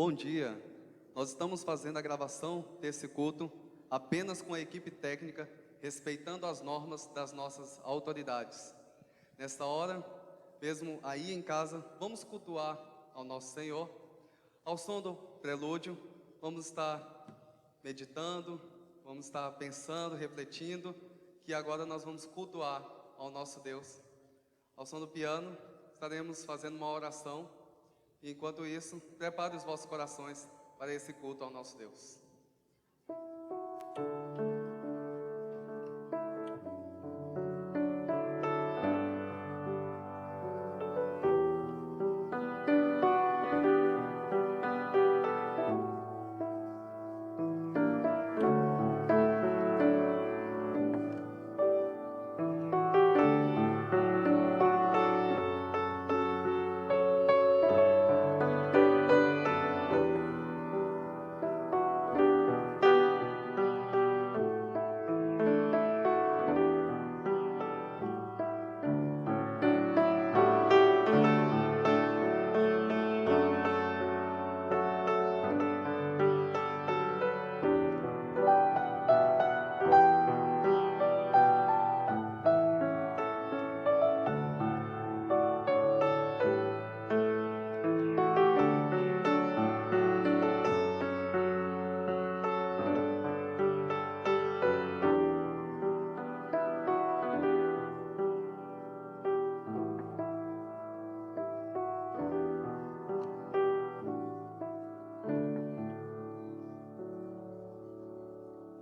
Bom dia. Nós estamos fazendo a gravação desse culto apenas com a equipe técnica, respeitando as normas das nossas autoridades. Nesta hora, mesmo aí em casa, vamos cultuar ao nosso Senhor. Ao som do prelúdio, vamos estar meditando, vamos estar pensando, refletindo, que agora nós vamos cultuar ao nosso Deus. Ao som do piano, estaremos fazendo uma oração. E enquanto isso, prepare os vossos corações para esse culto ao nosso Deus.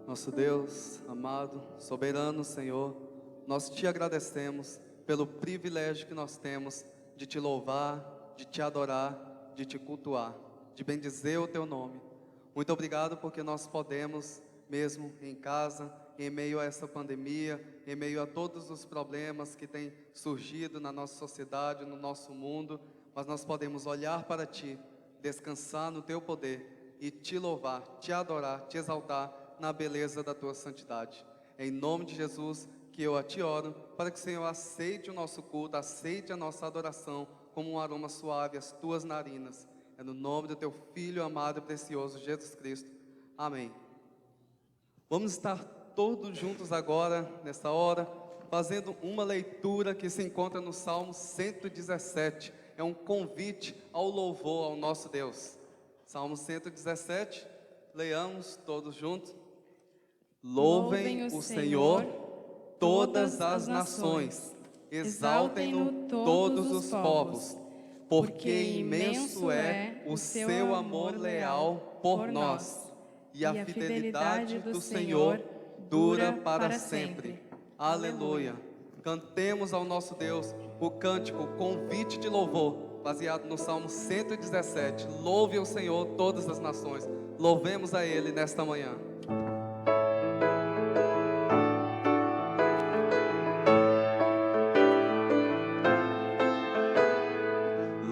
Nosso Deus, amado, soberano Senhor, nós te agradecemos pelo privilégio que nós temos de te louvar, de te adorar, de te cultuar, de bendizer o teu nome. Muito obrigado porque nós podemos, mesmo em casa, em meio a essa pandemia, em meio a todos os problemas que têm surgido na nossa sociedade, no nosso mundo, mas nós podemos olhar para ti, descansar no teu poder e te louvar, te adorar, te exaltar na beleza da tua santidade. Em nome de Jesus, que eu a ti oro, para que o Senhor aceite o nosso culto, aceite a nossa adoração como um aroma suave às tuas narinas. É no nome do teu Filho amado e precioso, Jesus Cristo. Amém. Vamos estar todos juntos agora, nesta hora, fazendo uma leitura que se encontra no Salmo 117. É um convite ao louvor ao nosso Deus. Salmo 117, leiamos todos juntos. Louvem o Senhor todas as nações, exaltem-no todos os povos, porque imenso é o seu amor leal por nós, e a fidelidade do Senhor dura para sempre. Aleluia! Cantemos ao nosso Deus o cântico, o convite de louvor, baseado no Salmo 117. Louve o Senhor todas as nações, louvemos a Ele nesta manhã.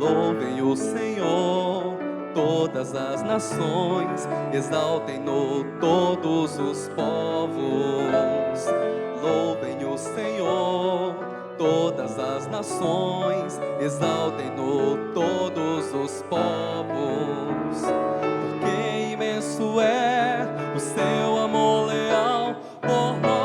Louvem o Senhor, todas as nações, exaltem-no todos os povos. Louvem o Senhor, todas as nações, exaltem-no todos os povos. Porque imenso é o seu amor leal por nós.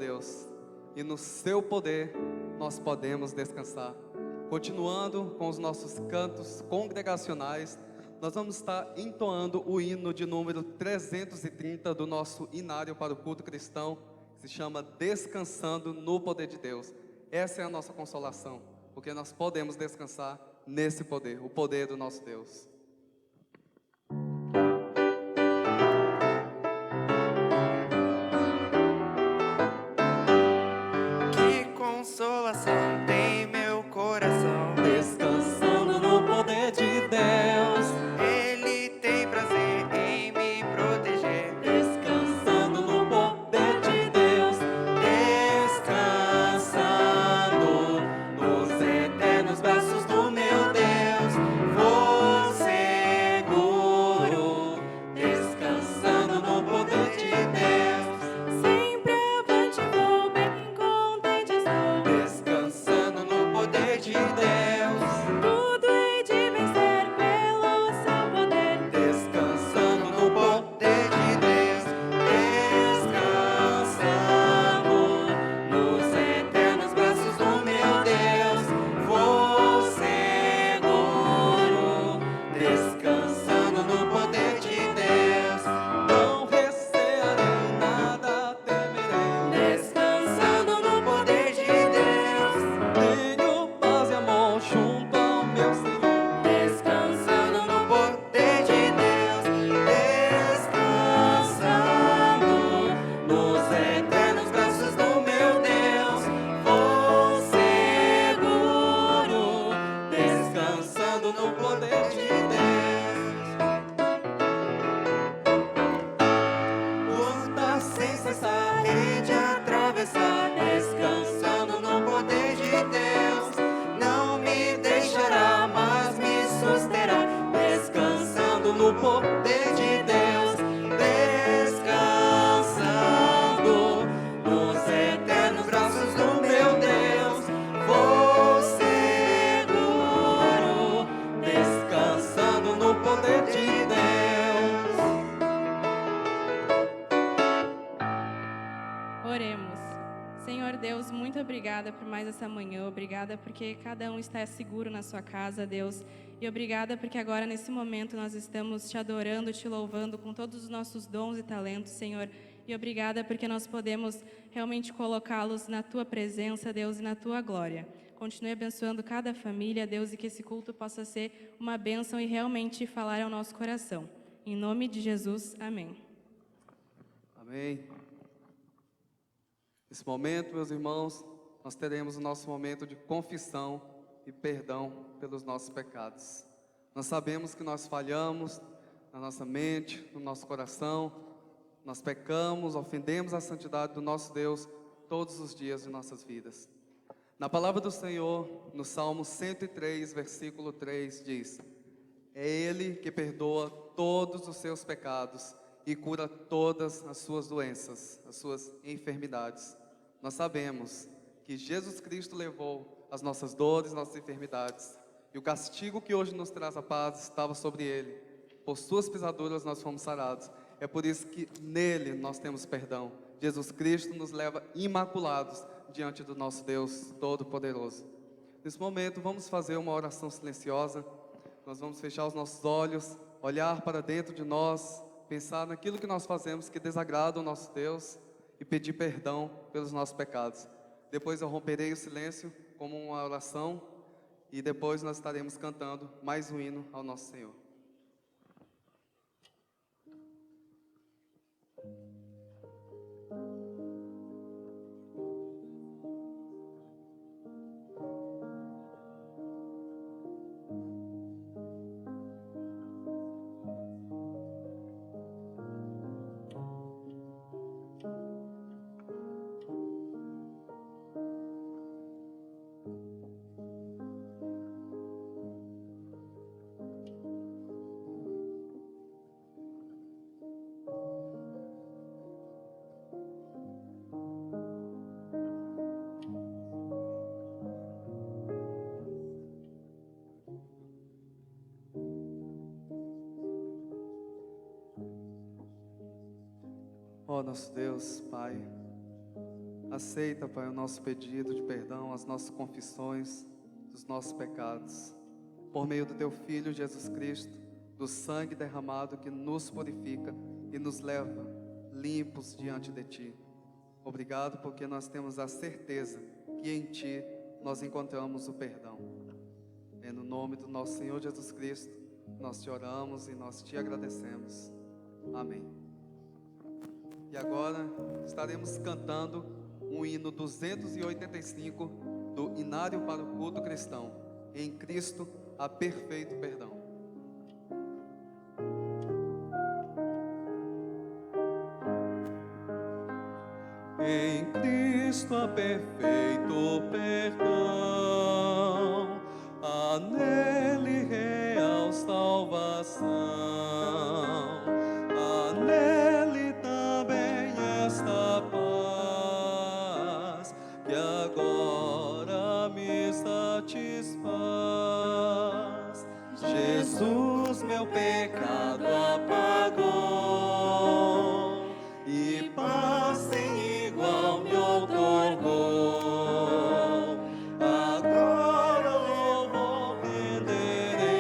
Deus, e no seu poder nós podemos descansar. Continuando com os nossos cantos congregacionais, nós vamos estar entoando o hino de número 330 do nosso inário para o culto cristão, que se chama Descansando no Poder de Deus. Essa é a nossa consolação, porque nós podemos descansar nesse poder, o poder do nosso Deus. Que consolação tem meu coração, Descansando no poder de Deus, Ele tem prazer em me proteger. descansando no poder de Deus, descansando nos eternos braços do meu Deus, vou seguro, descansando no poder de Deus, Sempre avante vou, bem contente estou. descansando no poder de Deus, Tudo hei de vencer pelo seu poder. descansando no poder de Deus, descansando nos eternos braços do meu Deus, vou seguro, descansando no poder de Deus, não recearei nada, temerei, Descansando no poder de Deus, tenho paz e amor junto ao meu Senhor, descansando no poder de Deus, descansando nos eternos braços do meu Deus, vou seguro, descansando no poder de Deus. Luta sem cessar, hei de atravessar, descansando no poder de Deus. Não me deixará, mas me susterá, descansando no poder de Deus, descansando nos eternos braços do meu Deus, vou seguro, descansando no poder de Deus. Oremos. Senhor Deus, muito obrigada por mais essa manhã. Obrigada porque cada um está seguro na sua casa, Deus. E obrigada porque agora, nesse momento, nós estamos te adorando, te louvando com todos os nossos dons e talentos, Senhor. E obrigada porque nós podemos realmente colocá-los na tua presença, Deus, e na tua glória. Continue abençoando cada família, Deus, e que esse culto possa ser uma bênção e realmente falar ao nosso coração. Em nome de Jesus, amém. Amém. Nesse momento, meus irmãos, nós teremos o nosso momento de confissão e perdão pelos nossos pecados. Nós sabemos que nós falhamos na nossa mente, no nosso coração, nós pecamos, ofendemos a santidade do nosso Deus todos os dias de nossas vidas. Na palavra do Senhor, no Salmo 103, versículo 3, diz: é Ele que perdoa todos os seus pecados e cura todas as suas doenças, as suas enfermidades. Nós sabemos que Jesus Cristo levou as nossas dores, nossas enfermidades, e o castigo que hoje nos traz a paz estava sobre Ele. Por suas pisaduras nós fomos sarados. É por isso que nele nós temos perdão. Jesus Cristo nos leva imaculados diante do nosso Deus Todo-Poderoso. Nesse momento vamos fazer uma oração silenciosa. Nós vamos fechar os nossos olhos, olhar para dentro de nós, pensar naquilo que nós fazemos que desagrada o nosso Deus e pedir perdão pelos nossos pecados. Depois eu romperei o silêncio como uma oração e depois nós estaremos cantando mais um hino ao nosso Senhor. Ó nosso Deus, Pai, Aceita, Pai, o nosso pedido de perdão, as nossas confissões dos nossos pecados. Por meio do Teu Filho, Jesus Cristo, do sangue derramado que nos purifica e nos leva limpos diante de Ti. Obrigado porque nós temos a certeza que em Ti nós encontramos o perdão. É no nome do nosso Senhor Jesus Cristo, nós Te oramos e nós Te agradecemos. Amém. E agora estaremos cantando o hino 285 do Inário para o Culto Cristão. Em Cristo há perfeito perdão. Em Cristo há perfeito perdão, há nele real salvação, há nele também esta paz que agora me satisfaz. Jesus meu pecado apagou e paz sem igual me outorgou. Agora louvor renderei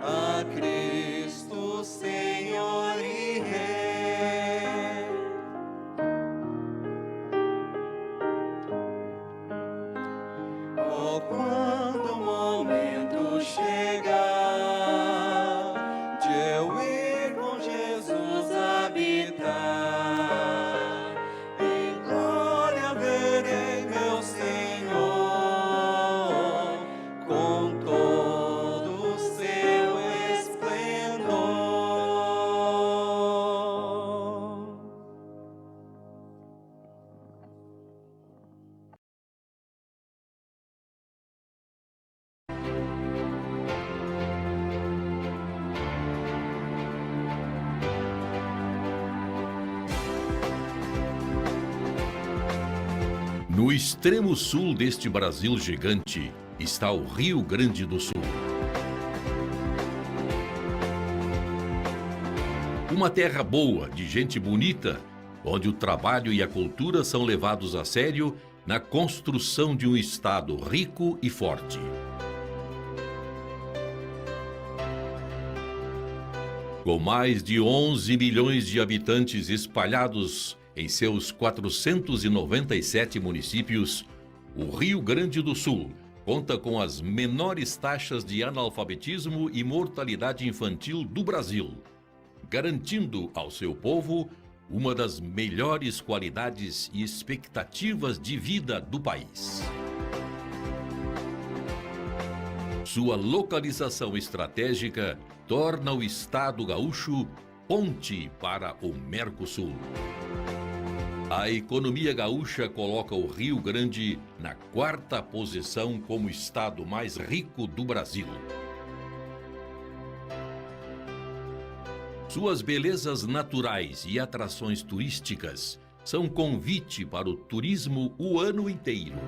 a Cristo Senhor e Rei. Oh, quando o momento chegar de eu ir com Jesus habitar, em glória verei meu Senhor com todo o seu esplendor. No extremo sul deste Brasil gigante está o Rio Grande do Sul. Uma terra boa, de gente bonita, onde o trabalho e a cultura são levados a sério na construção de um estado rico e forte. Com mais de 11 milhões de habitantes espalhados em seus 497 municípios, o Rio Grande do Sul conta com as menores taxas de analfabetismo e mortalidade infantil do Brasil, garantindo ao seu povo uma das melhores qualidades e expectativas de vida do país. Sua localização estratégica torna o estado gaúcho ponte para o Mercosul. A economia gaúcha coloca o Rio Grande na 4ª posição como estado mais rico do Brasil. Suas belezas naturais e atrações turísticas são convite para o turismo o ano inteiro.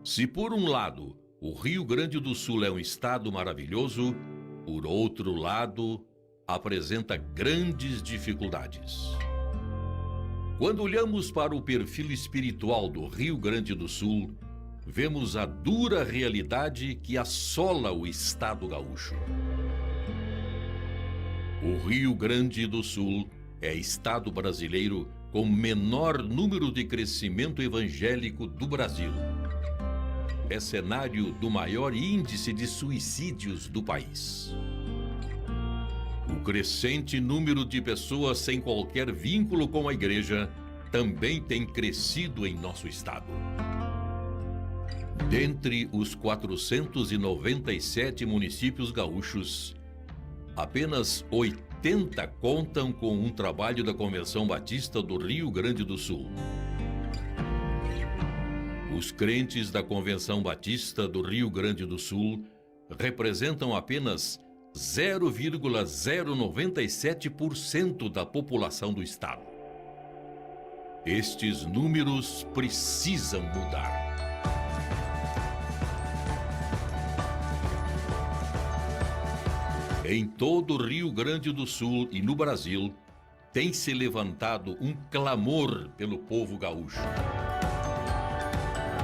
Se por um lado o Rio Grande do Sul é um estado maravilhoso, por outro lado, apresenta grandes dificuldades. Quando olhamos para o perfil espiritual do Rio Grande do Sul, vemos a dura realidade que assola o estado gaúcho. O Rio Grande do Sul é estado brasileiro com menor número de crescimento evangélico do Brasil. É cenário do maior índice de suicídios do país. O crescente número de pessoas sem qualquer vínculo com a igreja também tem crescido em nosso estado. Dentre os 497 municípios gaúchos, apenas 80 contam com um trabalho da Convenção Batista do Rio Grande do Sul. Os crentes da Convenção Batista do Rio Grande do Sul representam apenas 0,097% da população do estado. Estes números precisam mudar. Em todo o Rio Grande do Sul e no Brasil, tem se levantado um clamor pelo povo gaúcho.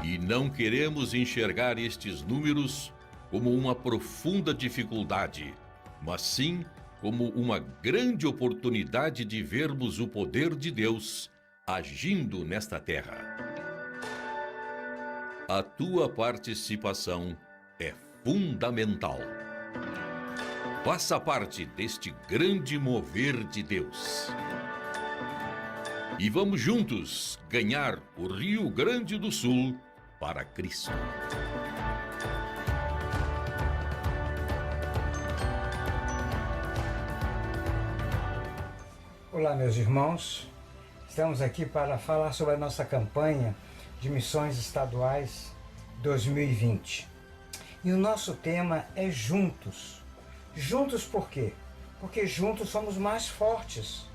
E não queremos enxergar estes números como uma profunda dificuldade, mas sim como uma grande oportunidade de vermos o poder de Deus agindo nesta terra. A tua participação é fundamental. Faça parte deste grande mover de Deus. E vamos juntos ganhar o Rio Grande do Sul para Cristo. Olá, meus irmãos. Estamos aqui para falar sobre a nossa campanha de missões estaduais 2020. E o nosso tema é Juntos. Juntos por quê? Porque juntos somos mais fortes.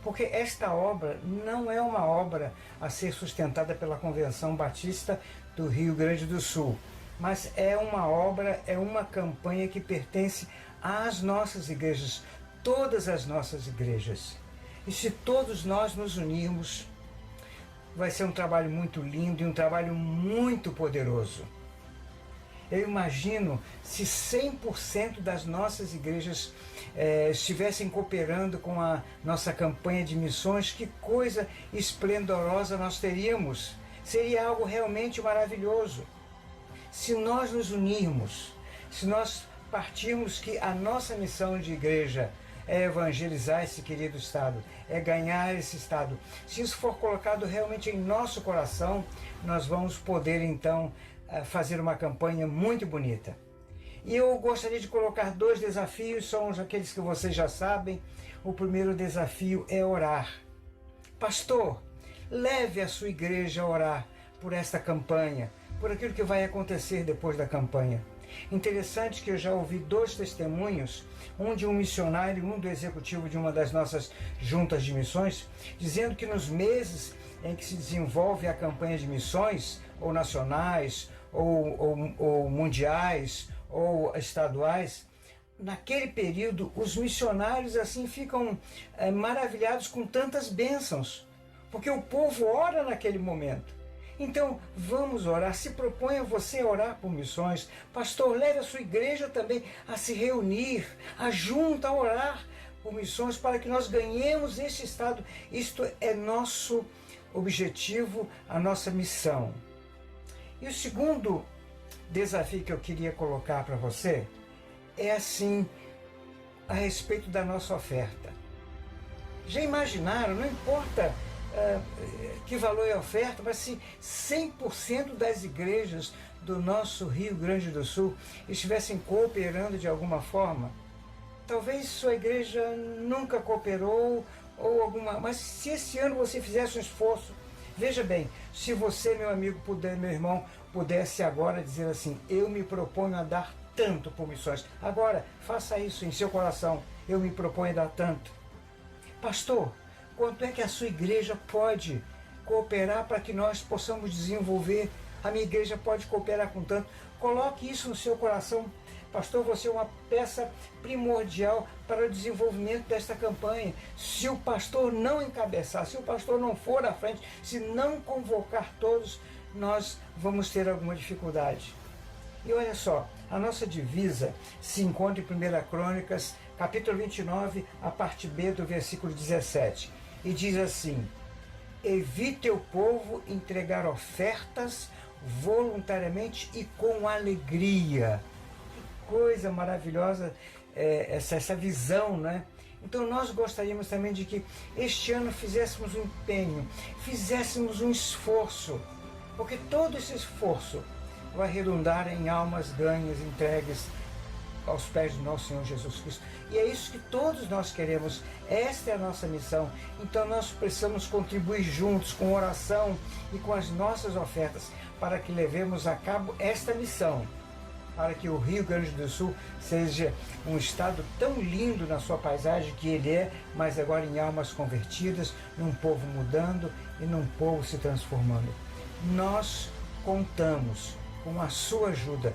Porque esta obra não é uma obra a ser sustentada pela Convenção Batista do Rio Grande do Sul, mas é uma obra, é uma campanha que pertence às nossas igrejas, todas as nossas igrejas. E se todos nós nos unirmos, vai ser um trabalho muito lindo e um trabalho muito poderoso. Eu imagino se 100% das nossas igrejas estivessem cooperando com a nossa campanha de missões, que coisa esplendorosa nós teríamos. Seria algo realmente maravilhoso. Se nós nos unirmos, se nós partirmos que a nossa missão de igreja é evangelizar esse querido estado, é ganhar esse estado. Se isso for colocado realmente em nosso coração, nós vamos poder então fazer uma campanha muito bonita. E eu gostaria de colocar 2 desafios, são aqueles que vocês já sabem. O primeiro desafio é orar. Pastor, leve a sua igreja a orar por esta campanha, por aquilo que vai acontecer depois da campanha. Interessante que eu já ouvi 2 testemunhos, um de um missionário e um do executivo de uma das nossas juntas de missões, dizendo que nos meses em que se desenvolve a campanha de missões, ou nacionais, ou mundiais, ou estaduais, naquele período os missionários assim ficam maravilhados com tantas bênçãos, porque o povo ora naquele momento. Então, vamos orar. Se proponha você orar por missões. Pastor, leve a sua igreja também a se reunir, a junta, a orar por missões para que nós ganhemos esse estado. Isto é nosso objetivo, a nossa missão. E o segundo desafio que eu queria colocar para você é assim, a respeito da nossa oferta. Já imaginaram, não importa que valor é a oferta, mas se 100% das igrejas do nosso Rio Grande do Sul estivessem cooperando de alguma forma, talvez sua igreja nunca cooperou, mas se esse ano você fizesse um esforço, veja bem, se você, meu amigo, meu irmão, pudesse agora dizer assim, eu me proponho a dar tanto por missões, agora faça isso em seu coração, eu me proponho a dar tanto. Pastor, quanto é que a sua igreja pode cooperar para que nós possamos desenvolver? A minha igreja pode cooperar com tanto. Coloque isso no seu coração. Pastor, você é uma peça primordial para o desenvolvimento desta campanha. Se o pastor não encabeçar, se o pastor não for à frente, se não convocar todos, nós vamos ter alguma dificuldade. E olha só, a nossa divisa se encontra em 1 Crônicas, capítulo 29, a parte B do versículo 17. E diz assim, evite o povo entregar ofertas voluntariamente e com alegria. Que coisa maravilhosa essa visão, né? Então nós gostaríamos também de que este ano fizéssemos um empenho, fizéssemos um esforço, porque todo esse esforço vai redundar em almas ganhas, entregues aos pés do nosso Senhor Jesus Cristo. E é isso que todos nós queremos, esta é a nossa missão. Então nós precisamos contribuir juntos com oração e com as nossas ofertas para que levemos a cabo esta missão, para que o Rio Grande do Sul seja um estado tão lindo na sua paisagem que ele é, mas agora em almas convertidas, num povo mudando e num povo se transformando. Nós contamos com a sua ajuda.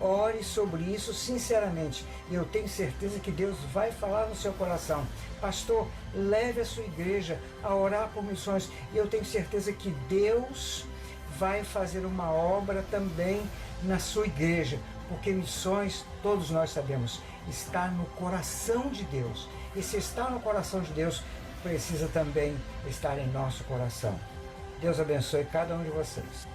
ore sobre isso sinceramente. E eu tenho certeza que Deus vai falar no seu coração. Pastor, leve a sua igreja a orar por missões. E eu tenho certeza que Deus vai fazer uma obra também na sua igreja. Porque missões, todos nós sabemos, está no coração de Deus. E se está no coração de Deus, precisa também estar em nosso coração. Deus abençoe cada um de vocês.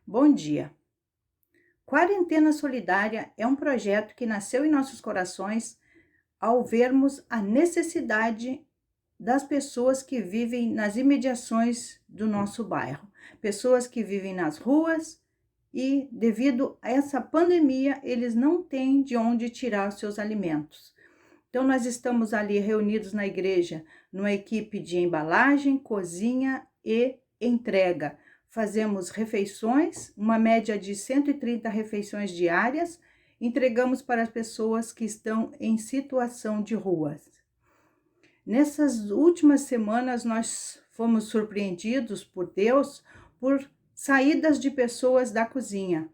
Bom dia! Quarentena Solidária é um projeto que nasceu em nossos corações ao vermos a necessidade das pessoas que vivem nas imediações do nosso bairro, pessoas que vivem nas ruas e, devido a essa pandemia, eles não têm de onde tirar os seus alimentos. Então, nós estamos ali reunidos na igreja, numa equipe de embalagem, cozinha e entrega. Fazemos refeições, uma média de 130 refeições diárias, entregamos para as pessoas que estão em situação de ruas. Nessas últimas semanas, nós fomos surpreendidos por Deus por saídas de pessoas da cozinha.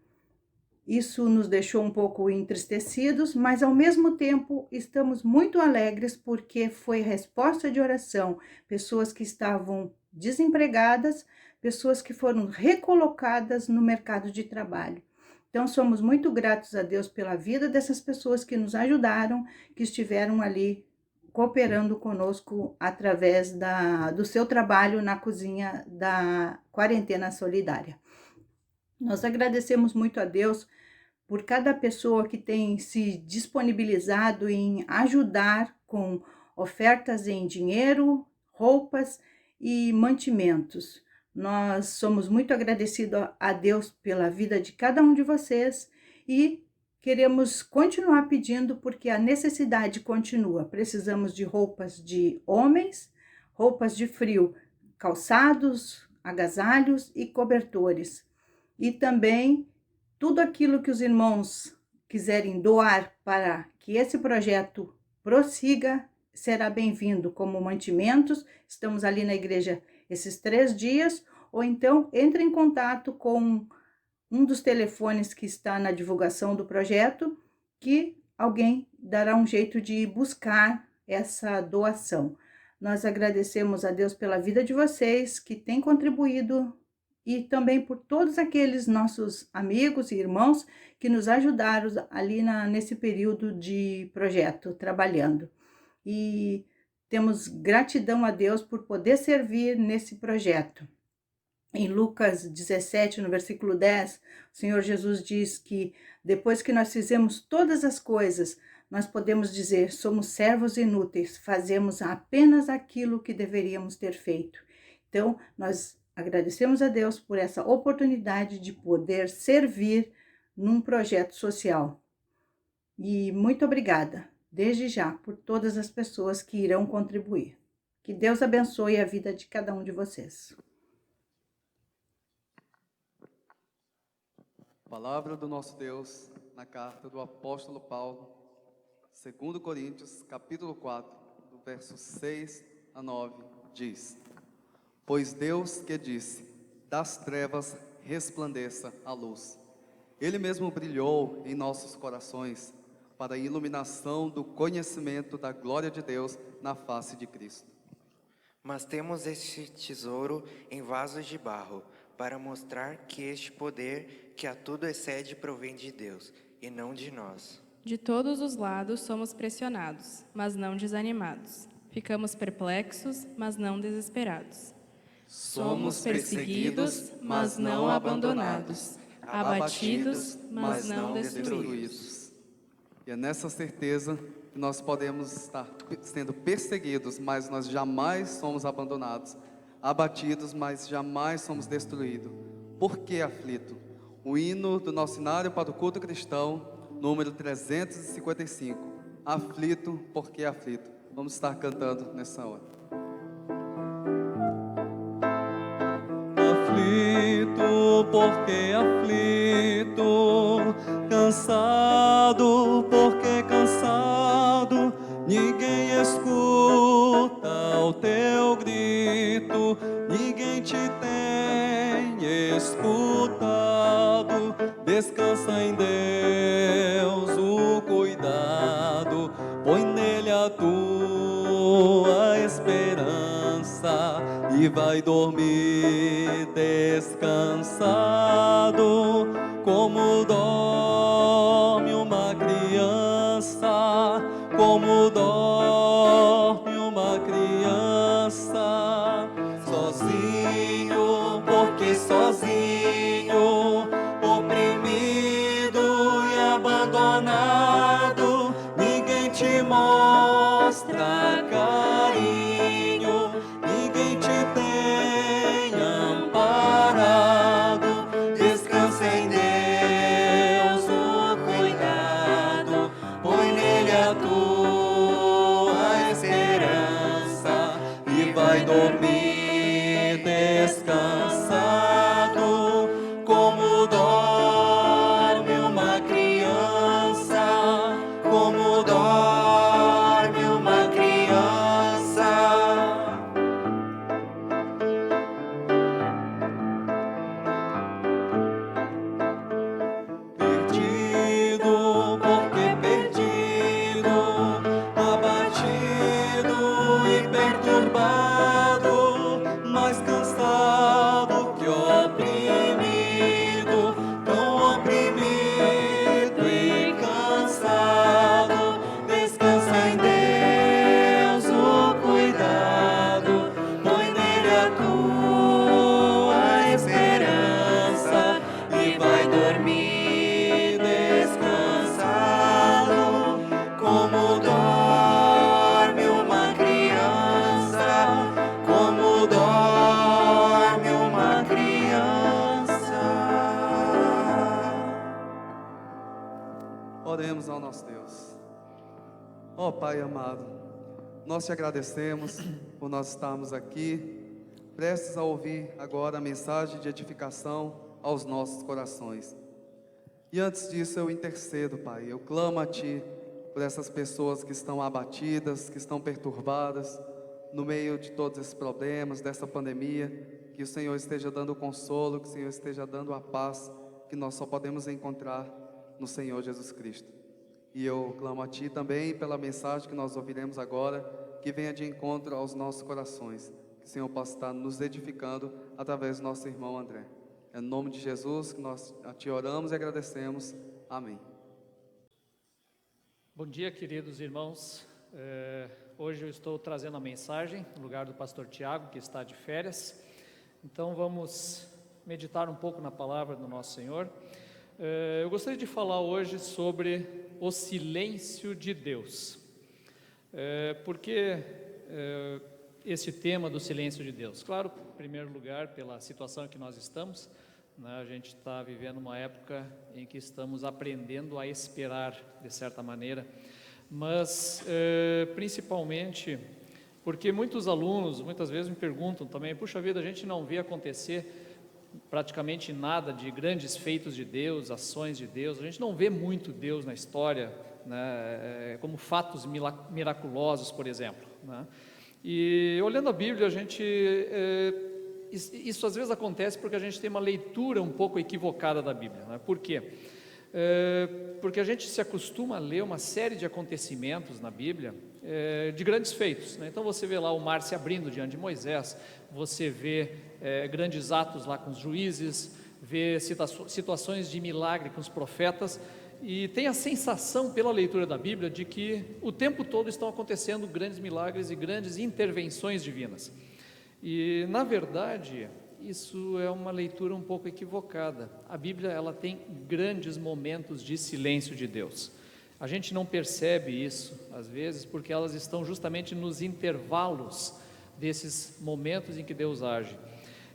Isso nos deixou um pouco entristecidos, mas ao mesmo tempo estamos muito alegres porque foi resposta de oração. Pessoas que estavam desempregadas, pessoas que foram recolocadas no mercado de trabalho. Então, somos muito gratos a Deus pela vida dessas pessoas que nos ajudaram, que estiveram ali cooperando conosco através do seu trabalho na cozinha da Quarentena Solidária. Nós agradecemos muito a Deus por cada pessoa que tem se disponibilizado em ajudar com ofertas em dinheiro, roupas e mantimentos. Nós somos muito agradecidos a Deus pela vida de cada um de vocês e queremos continuar pedindo porque a necessidade continua. Precisamos de roupas de homens, roupas de frio, calçados, agasalhos e cobertores. E também tudo aquilo que os irmãos quiserem doar para que esse projeto prossiga será bem-vindo como mantimentos. Estamos ali na igreja esses 3 dias, ou então entre em contato com um dos telefones que está na divulgação do projeto, que alguém dará um jeito de buscar essa doação. Nós agradecemos a Deus pela vida de vocês que têm contribuído e também por todos aqueles nossos amigos e irmãos que nos ajudaram ali nesse período de projeto, trabalhando. E temos gratidão a Deus por poder servir nesse projeto. Em Lucas 17, no versículo 10, o Senhor Jesus diz que depois que nós fizemos todas as coisas, nós podemos dizer, somos servos inúteis, fazemos apenas aquilo que deveríamos ter feito. Então, nós agradecemos a Deus por essa oportunidade de poder servir num projeto social. E muito obrigada, desde já, por todas as pessoas que irão contribuir. Que Deus abençoe a vida de cada um de vocês. Palavra do nosso Deus na carta do apóstolo Paulo, 2 Coríntios, capítulo 4, do verso 6 a 9, diz: Pois Deus que disse, das trevas resplandeça a luz. Ele mesmo brilhou em nossos corações para a iluminação do conhecimento da glória de Deus na face de Cristo. Mas temos este tesouro em vasos de barro, para mostrar que este poder que a tudo excede provém de Deus, e não de nós. De todos os lados somos pressionados, mas não desanimados. Ficamos perplexos, mas não desesperados. Somos perseguidos, mas não abandonados. Abatidos, mas não destruídos. E é nessa certeza que nós podemos estar sendo perseguidos, mas nós jamais somos abandonados. Abatidos, mas jamais somos destruídos. Por que aflito? O hino do nosso cenário para o culto cristão, número 355. Aflito, por que aflito? Vamos estar cantando nessa hora. Aflito, porque aflito, cansado, porque cansado, ninguém escuta o teu grito, ninguém te tem escutado. Descansa em Deus o cuidado, põe nele a tua esperança e vai dormir descansado, como dorme uma criança, como dorme uma criança. Sozinho, porque sozinho, oprimido e abandonado, ninguém te mostra carinho, ninguém te tem amparado. Descansa em Deus o cuidado, põe nele a tua esperança e vai dormir descansado, como dorme uma criança, como dorme uma criança. Perdido, porque perdido, abatido e perturbado, mais cansado que oprimido, tão oprimido e cansado. Descansa em Deus o cuidado, põe nele a tua esperança e vai dormir descansado, como dorme uma criança, como dorme uma criança. Oremos ao nosso Deus. Ó Pai amado, nós te agradecemos por nós estarmos aqui, prestes a ouvir agora a mensagem de edificação aos nossos corações. E antes disso eu intercedo, Pai, eu clamo a Ti por essas pessoas que estão abatidas, que estão perturbadas, no meio de todos esses problemas, dessa pandemia, que o Senhor esteja dando consolo, que o Senhor esteja dando a paz, que nós só podemos encontrar no Senhor Jesus Cristo. E eu clamo a Ti também pela mensagem que nós ouviremos agora, que venha de encontro aos nossos corações, que o Senhor possa estar nos edificando através do nosso irmão André. É no nome de Jesus que nós a Ti oramos e agradecemos. Amém. Bom dia, queridos irmãos. Hoje eu estou trazendo a mensagem no lugar do pastor Tiago, que está de férias. Então vamos meditar um pouco na palavra do nosso Senhor. Eu gostaria de falar hoje sobre o silêncio de Deus. Por que esse tema do silêncio de Deus? Claro, em primeiro lugar, pela situação que nós estamos, né? A gente está vivendo uma época em que estamos aprendendo a esperar, de certa maneira, mas principalmente porque muitos alunos, muitas vezes me perguntam também, puxa vida, a gente não vê acontecer praticamente nada de grandes feitos de Deus, ações de Deus, a gente não vê muito Deus na história, né, como fatos miraculosos, por exemplo, né? E olhando a Bíblia, isso às vezes acontece porque a gente tem uma leitura um pouco equivocada da Bíblia, né? Por quê? Porque a gente se acostuma a ler uma série de acontecimentos na Bíblia, de grandes feitos, né? Então você vê lá o mar se abrindo diante de Moisés, você vê grandes atos lá com os juízes, vê situações de milagre com os profetas, e tem a sensação pela leitura da Bíblia de que o tempo todo estão acontecendo grandes milagres e grandes intervenções divinas. E na verdade, isso é uma leitura um pouco equivocada. A Bíblia, ela tem grandes momentos de silêncio de Deus. A gente não percebe isso, às vezes, porque elas estão justamente nos intervalos desses momentos em que Deus age.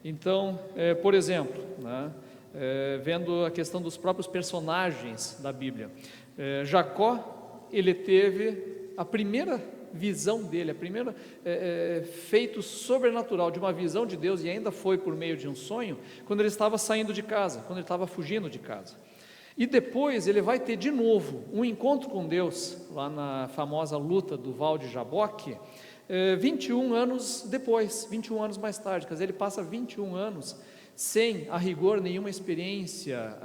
Então, por exemplo, né, vendo a questão dos próprios personagens da Bíblia, Jacó, ele teve a primeira visão dele, a primeira feito sobrenatural de uma visão de Deus, e ainda foi por meio de um sonho, quando ele estava saindo de casa, quando ele estava fugindo de casa. E depois ele vai ter de novo um encontro com Deus, lá na famosa luta do Val de Jaboque, 21 anos depois, 21 anos mais tarde. Quer dizer, ele passa 21 anos sem, a rigor, nenhuma experiência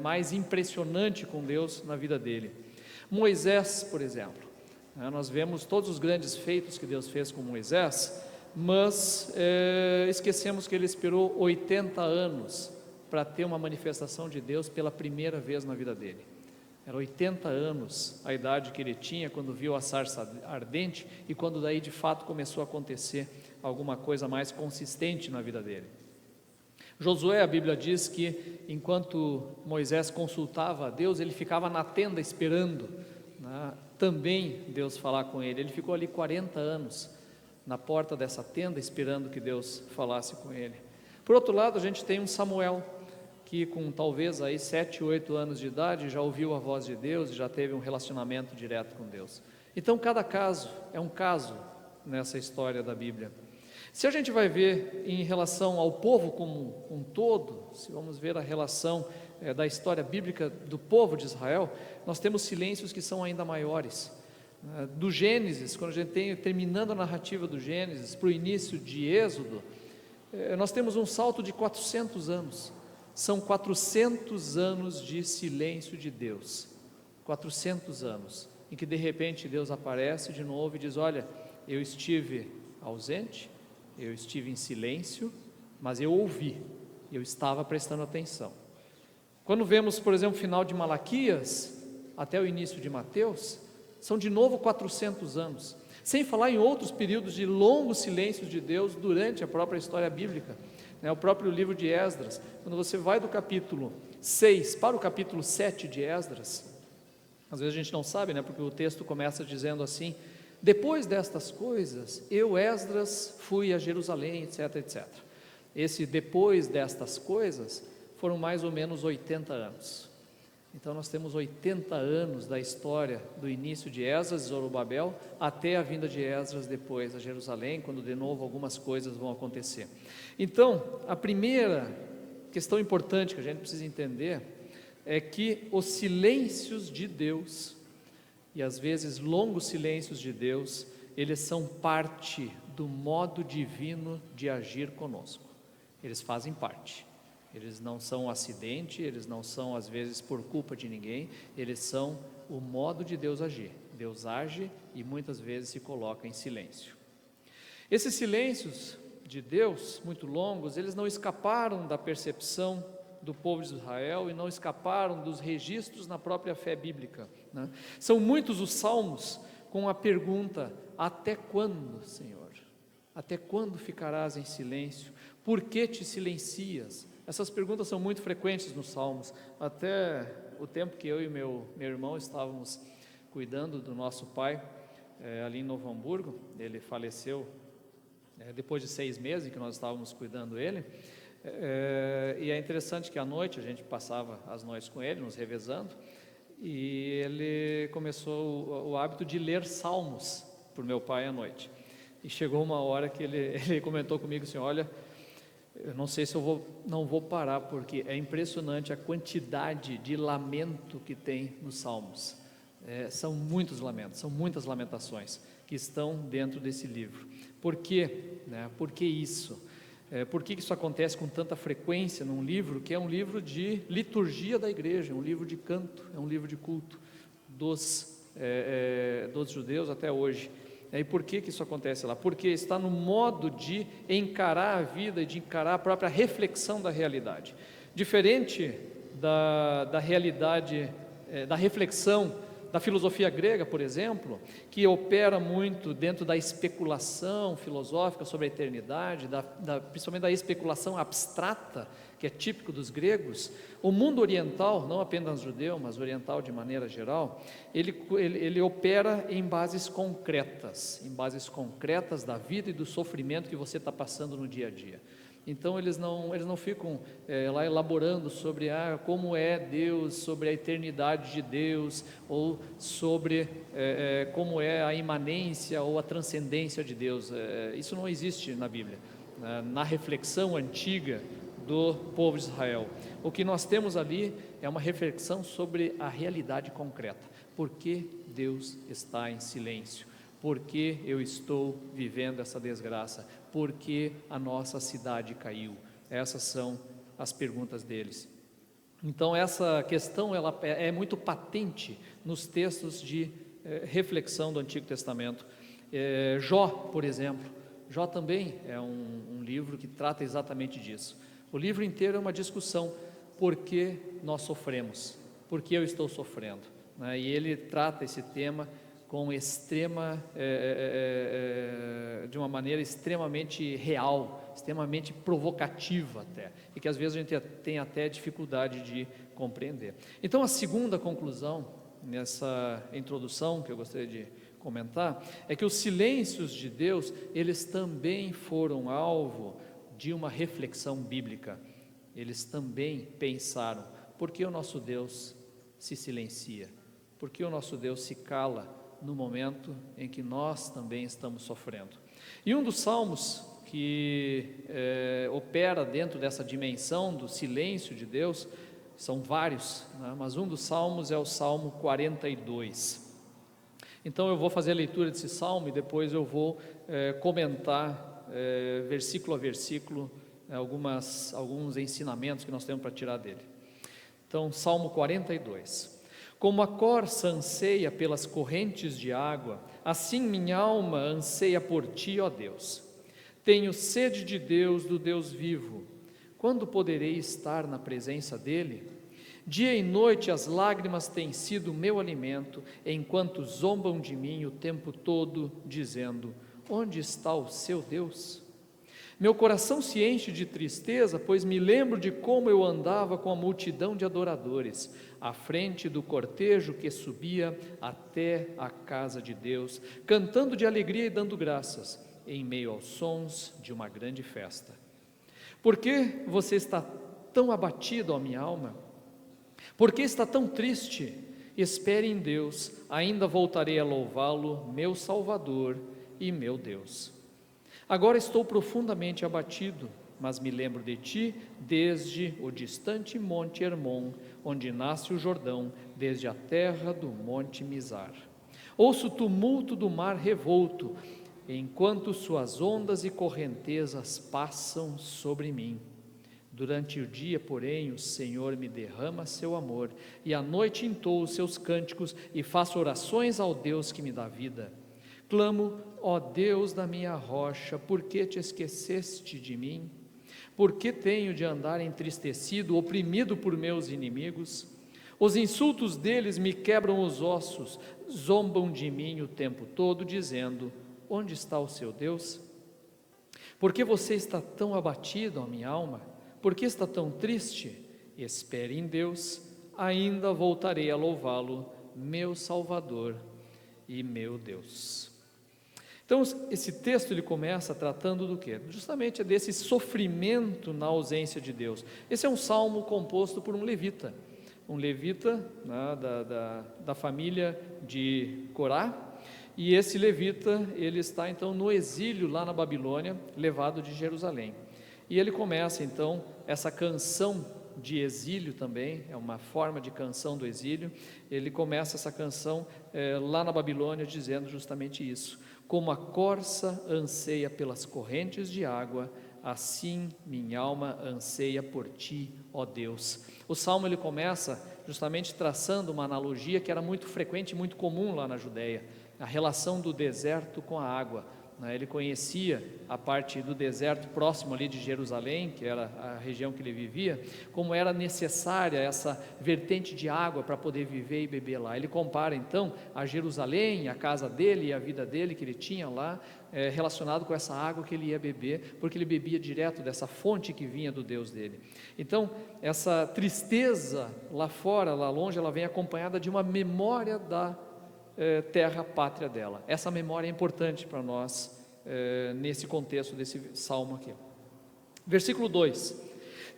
mais impressionante com Deus na vida dele. Moisés, por exemplo, nós vemos todos os grandes feitos que Deus fez com Moisés, mas esquecemos que ele esperou 80 anos para ter uma manifestação de Deus pela primeira vez na vida dele. Era 80 anos a idade que ele tinha quando viu a sarça ardente e quando daí de fato começou a acontecer alguma coisa mais consistente na vida dele. Josué, a Bíblia diz que enquanto Moisés consultava a Deus, ele ficava na tenda esperando, né, também Deus falar com ele. Ele ficou ali 40 anos na porta dessa tenda esperando que Deus falasse com ele. Por outro lado, a gente tem um Samuel, que com talvez aí 7, 8 anos de idade já ouviu a voz de Deus e já teve um relacionamento direto com Deus. Então cada caso é um caso nessa história da Bíblia. Se a gente vai ver em relação ao povo como um todo, se vamos ver a relação da história bíblica do povo de Israel, nós temos silêncios que são ainda maiores. Do Gênesis, quando a gente tem terminando a narrativa do Gênesis para o início de Êxodo, nós temos um salto de 400 anos. São 400 anos de silêncio de Deus, 400 anos, em que de repente Deus aparece de novo e diz: olha, eu estive ausente, eu estive em silêncio, mas eu ouvi, eu estava prestando atenção. Quando vemos, por exemplo, o final de Malaquias, até o início de Mateus, são de novo 400 anos, sem falar em outros períodos de longos silêncios de Deus durante a própria história bíblica. O próprio livro de Esdras, quando você vai do capítulo 6 para o capítulo 7 de Esdras, às vezes a gente não sabe, porque o texto começa dizendo assim: depois destas coisas, eu, Esdras, fui a Jerusalém, etc, etc. Esse depois destas coisas foram mais ou menos 80 anos. Então nós temos 80 anos da história do início de Esdras e Zorobabel até a vinda de Esdras depois a Jerusalém, quando de novo algumas coisas vão acontecer. Então, a primeira questão importante que a gente precisa entender é que os silêncios de Deus, e às vezes longos silêncios de Deus, eles são parte do modo divino de agir conosco. Eles fazem parte. Eles não são um acidente, eles não são às vezes por culpa de ninguém, eles são o modo de Deus agir. Deus age e muitas vezes se coloca em silêncio. Esses silêncios de Deus, muito longos, eles não escaparam da percepção do povo de Israel e não escaparam dos registros na própria fé bíblica, São muitos os salmos com a pergunta: até quando, Senhor? Até quando ficarás em silêncio? Por que te silencias? Essas perguntas são muito frequentes nos Salmos. Até o tempo que eu e meu irmão estávamos cuidando do nosso pai, ali em Novo Hamburgo, ele faleceu depois de 6 meses que nós estávamos cuidando dele, e é interessante que à noite, a gente passava as noites com ele, nos revezando, e ele começou o hábito de ler salmos para o meu pai à noite. E chegou uma hora que ele comentou comigo assim: olha, eu não sei se não vou parar, porque é impressionante a quantidade de lamento que tem nos Salmos. São muitos lamentos, são muitas lamentações que estão dentro desse livro. Por quê? Por que isso? Por que isso acontece com tanta frequência num livro que é um livro de liturgia da igreja, um livro de canto, é um livro de culto dos judeus até hoje? E por que isso acontece lá? Porque está no modo de encarar a vida e de encarar a própria reflexão da realidade. Diferente da realidade, da reflexão da filosofia grega, por exemplo, que opera muito dentro da especulação filosófica sobre a eternidade, principalmente da especulação abstrata, que é típico dos gregos. O mundo oriental, não apenas judeu, mas oriental de maneira geral, ele opera em bases concretas da vida e do sofrimento que você está passando no dia a dia. Então eles não ficam lá elaborando sobre como é Deus, sobre a eternidade de Deus, ou sobre como é a imanência ou a transcendência de Deus. Isso não existe na Bíblia, na reflexão antiga do povo de Israel. O que nós temos ali é uma reflexão sobre a realidade concreta. Por que Deus está em silêncio? Por que eu estou vivendo essa desgraça? Por que a nossa cidade caiu? Essas são as perguntas deles. Então essa questão ela é muito patente nos textos de reflexão do Antigo Testamento. Jó, por exemplo, Jó também é um livro que trata exatamente disso. O livro inteiro é uma discussão, por que nós sofremos, por que eu estou sofrendo, né? E ele trata esse tema com de uma maneira extremamente real, extremamente provocativa até, e que às vezes a gente tem até dificuldade de compreender. Então a segunda conclusão nessa introdução que eu gostaria de comentar é que os silêncios de Deus, eles também foram alvo de uma reflexão bíblica. Eles também pensaram, por que o nosso Deus se silencia? Por que o nosso Deus se cala no momento em que nós também estamos sofrendo? E um dos salmos que opera dentro dessa dimensão do silêncio de Deus, são vários, né? Mas um dos salmos é o Salmo 42. Então eu vou fazer a leitura desse salmo e depois eu vou comentar versículo a versículo alguns ensinamentos que nós temos para tirar dele. Então, Salmo 42. Como a corça anseia pelas correntes de água, assim minha alma anseia por ti, ó Deus. Tenho sede de Deus, do Deus vivo. Quando poderei estar na presença dele? Dia e noite as lágrimas têm sido meu alimento, enquanto zombam de mim o tempo todo, dizendo: onde está o seu Deus? Meu coração se enche de tristeza, pois me lembro de como eu andava com a multidão de adoradores, à frente do cortejo que subia até a casa de Deus, cantando de alegria e dando graças, em meio aos sons de uma grande festa. Por que você está tão abatido, ó minha alma? Por que está tão triste? Espere em Deus, ainda voltarei a louvá-lo, meu Salvador e meu Deus. Agora estou profundamente abatido, mas me lembro de ti desde o distante monte Hermon, onde nasce o Jordão, desde a terra do monte Mizar. Ouço o tumulto do mar revolto, enquanto suas ondas e correntezas passam sobre mim. Durante o dia, porém, o Senhor me derrama seu amor, e à noite entoo os seus cânticos e faço orações ao Deus que me dá vida. Clamo, ó Deus da minha rocha, por que te esqueceste de mim? Por que tenho de andar entristecido, oprimido por meus inimigos? Os insultos deles me quebram os ossos, zombam de mim o tempo todo, dizendo: onde está o seu Deus? Por que você está tão abatido, ó minha alma? Por que está tão triste? Espere em Deus, ainda voltarei a louvá-lo, meu Salvador e meu Deus. Então, esse texto ele começa tratando do quê? Justamente desse sofrimento na ausência de Deus. Esse é um salmo composto por um levita, né, da família de Corá, e esse levita, ele está então no exílio lá na Babilônia, levado de Jerusalém. E ele começa então essa canção de exílio também, é uma forma de canção do exílio. Ele começa essa canção lá na Babilônia dizendo justamente isso: como a corça anseia pelas correntes de água, assim minha alma anseia por ti, ó Deus. O salmo ele começa justamente traçando uma analogia que era muito frequente e muito comum lá na Judéia, a relação do deserto com a água. Ele conhecia a parte do deserto próximo ali de Jerusalém, que era a região que ele vivia, como era necessária essa vertente de água para poder viver e beber lá. Ele compara então a Jerusalém, a casa dele e a vida dele que ele tinha lá, relacionado com essa água que ele ia beber, porque ele bebia direto dessa fonte que vinha do Deus dele. Então, essa tristeza lá fora, lá longe, ela vem acompanhada de uma memória da terra pátria dela. Essa memória é importante para nós nesse contexto desse salmo aqui. Versículo 2: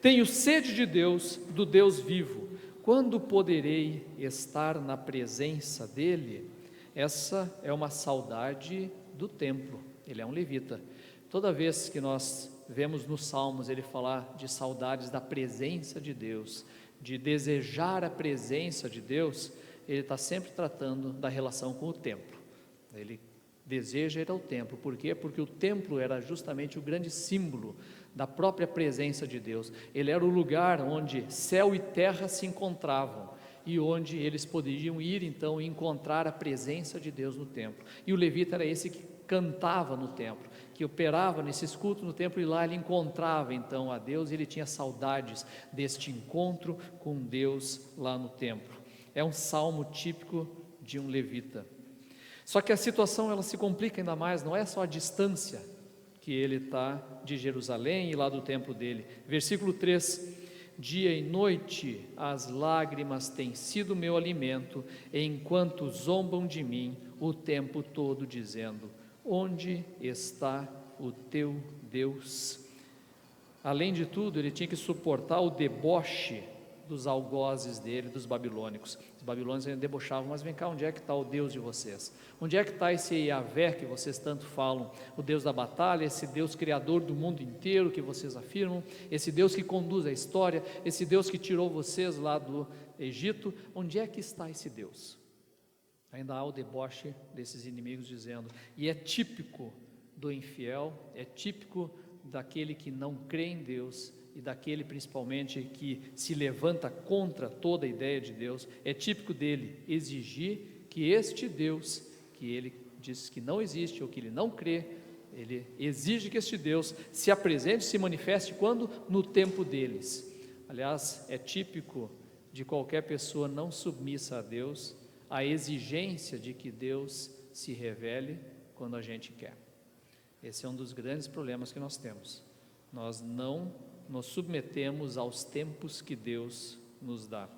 tenho sede de Deus, do Deus vivo. Quando poderei estar na presença dele? Essa é uma saudade do templo. Ele é um levita. Toda vez que nós vemos nos Salmos ele falar de saudades da presença de Deus, de desejar a presença de Deus, ele está sempre tratando da relação com o templo. Ele deseja ir ao templo. Por quê? Porque o templo era justamente o grande símbolo da própria presença de Deus. Ele era o lugar onde céu e terra se encontravam e onde eles poderiam ir então e encontrar a presença de Deus no templo. E o levita era esse que cantava no templo, que operava nesses cultos no templo, e lá ele encontrava então a Deus, e ele tinha saudades deste encontro com Deus lá no templo. É um salmo típico de um levita. Só que a situação ela se complica ainda mais, não é só a distância que ele está de Jerusalém e lá do templo dele. Versículo 3: dia e noite as lágrimas têm sido meu alimento, enquanto zombam de mim o tempo todo, dizendo: onde está o teu Deus? Além de tudo, ele tinha que suportar o deboche dos algozes dele, dos babilônicos. Os babilônicos ainda debochavam: mas vem cá, onde é que está o Deus de vocês? Onde é que está esse Yahvé que vocês tanto falam? O Deus da batalha, esse Deus criador do mundo inteiro que vocês afirmam, esse Deus que conduz a história, esse Deus que tirou vocês lá do Egito, onde é que está esse Deus? Ainda há o deboche desses inimigos dizendo, e é típico do infiel, é típico daquele que não crê em Deus, e daquele principalmente que se levanta contra toda a ideia de Deus, é típico dele exigir que este Deus, que ele diz que não existe ou que ele não crê, ele exige que este Deus se apresente, se manifeste quando? No tempo deles. Aliás, é típico de qualquer pessoa não submissa a Deus, a exigência de que Deus se revele quando a gente quer. Esse é um dos grandes problemas que nós temos. Nós não nos submetemos aos tempos que Deus nos dá.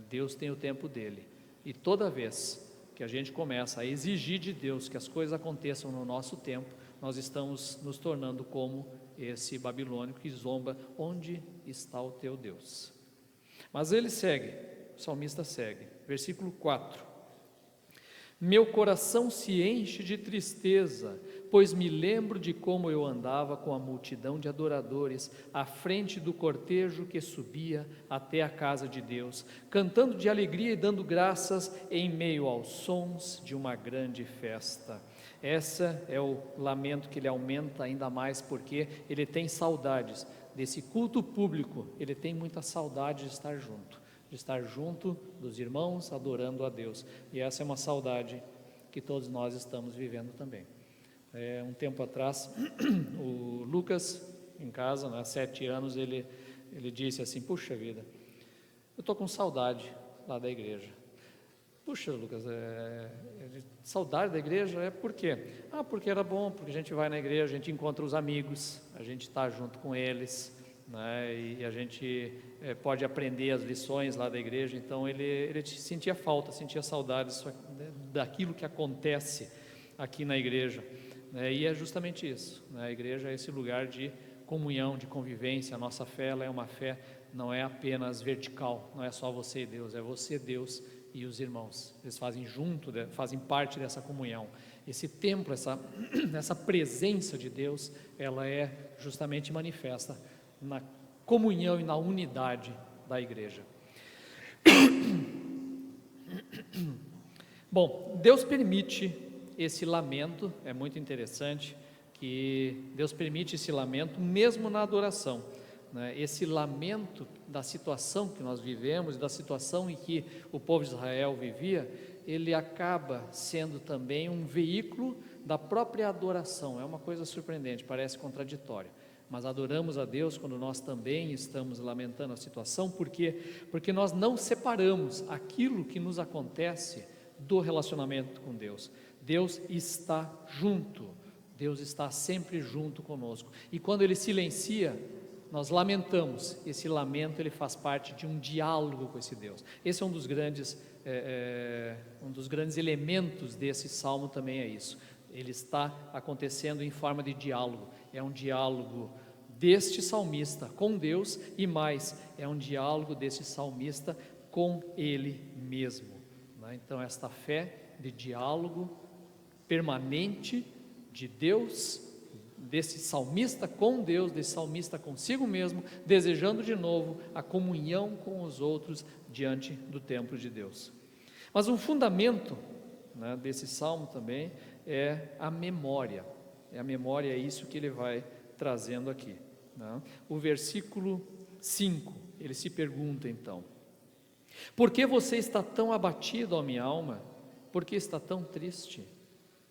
Deus tem o tempo dele. E toda vez que a gente começa a exigir de Deus que as coisas aconteçam no nosso tempo, nós estamos nos tornando como esse babilônico que zomba: onde está o teu Deus? Mas ele segue, o salmista segue, versículo 4: meu coração se enche de tristeza, pois me lembro de como eu andava com a multidão de adoradores à frente do cortejo que subia até a casa de Deus, cantando de alegria e dando graças em meio aos sons de uma grande festa. Esse é o lamento que ele aumenta ainda mais, porque ele tem saudades desse culto público, ele tem muita saudade de estar junto dos irmãos adorando a Deus, e essa é uma saudade que todos nós estamos vivendo também. Um tempo atrás, o Lucas, em casa, há 7 anos, ele disse assim: puxa vida, eu estou com saudade lá da igreja. Puxa, Lucas, saudade da igreja? Por quê? Porque era bom, porque a gente vai na igreja, a gente encontra os amigos, a gente está junto com eles, né, e a gente pode aprender as lições lá da igreja. Então ele sentia falta, sentia saudades daquilo que acontece aqui na igreja, né, e é justamente isso, né, a igreja é esse lugar de comunhão, de convivência. A nossa fé, ela é uma fé, não é apenas vertical, não é só você e Deus, é você, Deus e os irmãos, eles fazem parte dessa comunhão. Esse templo, essa presença de Deus, ela é justamente manifesta na comunhão e na unidade da igreja. Bom, Deus permite esse lamento, é muito interessante que Deus permite esse lamento mesmo na adoração, né? Esse lamento da situação que nós vivemos, da situação em que o povo de Israel vivia, ele acaba sendo também um veículo da própria adoração. É uma coisa surpreendente, parece contraditória, mas adoramos a Deus quando nós também estamos lamentando a situação. Por quê? Porque nós não separamos aquilo que nos acontece do relacionamento com Deus. Deus está junto, Deus está sempre junto conosco, e quando Ele silencia, nós lamentamos. Esse lamento, ele faz parte de um diálogo com esse Deus. Esse é um dos grandes elementos desse salmo, também é isso. Ele está acontecendo em forma de diálogo. É um diálogo deste salmista com Deus e mais, é um diálogo deste salmista com ele mesmo, né? Então esta fé de diálogo permanente de Deus, desse salmista com Deus, desse salmista consigo mesmo, desejando de novo a comunhão com os outros diante do templo de Deus. Mas um fundamento, né, desse salmo também é a memória. É isso que ele vai trazendo aqui, né? O versículo 5, ele se pergunta então: por que você está tão abatido, ó minha alma? Por que está tão triste?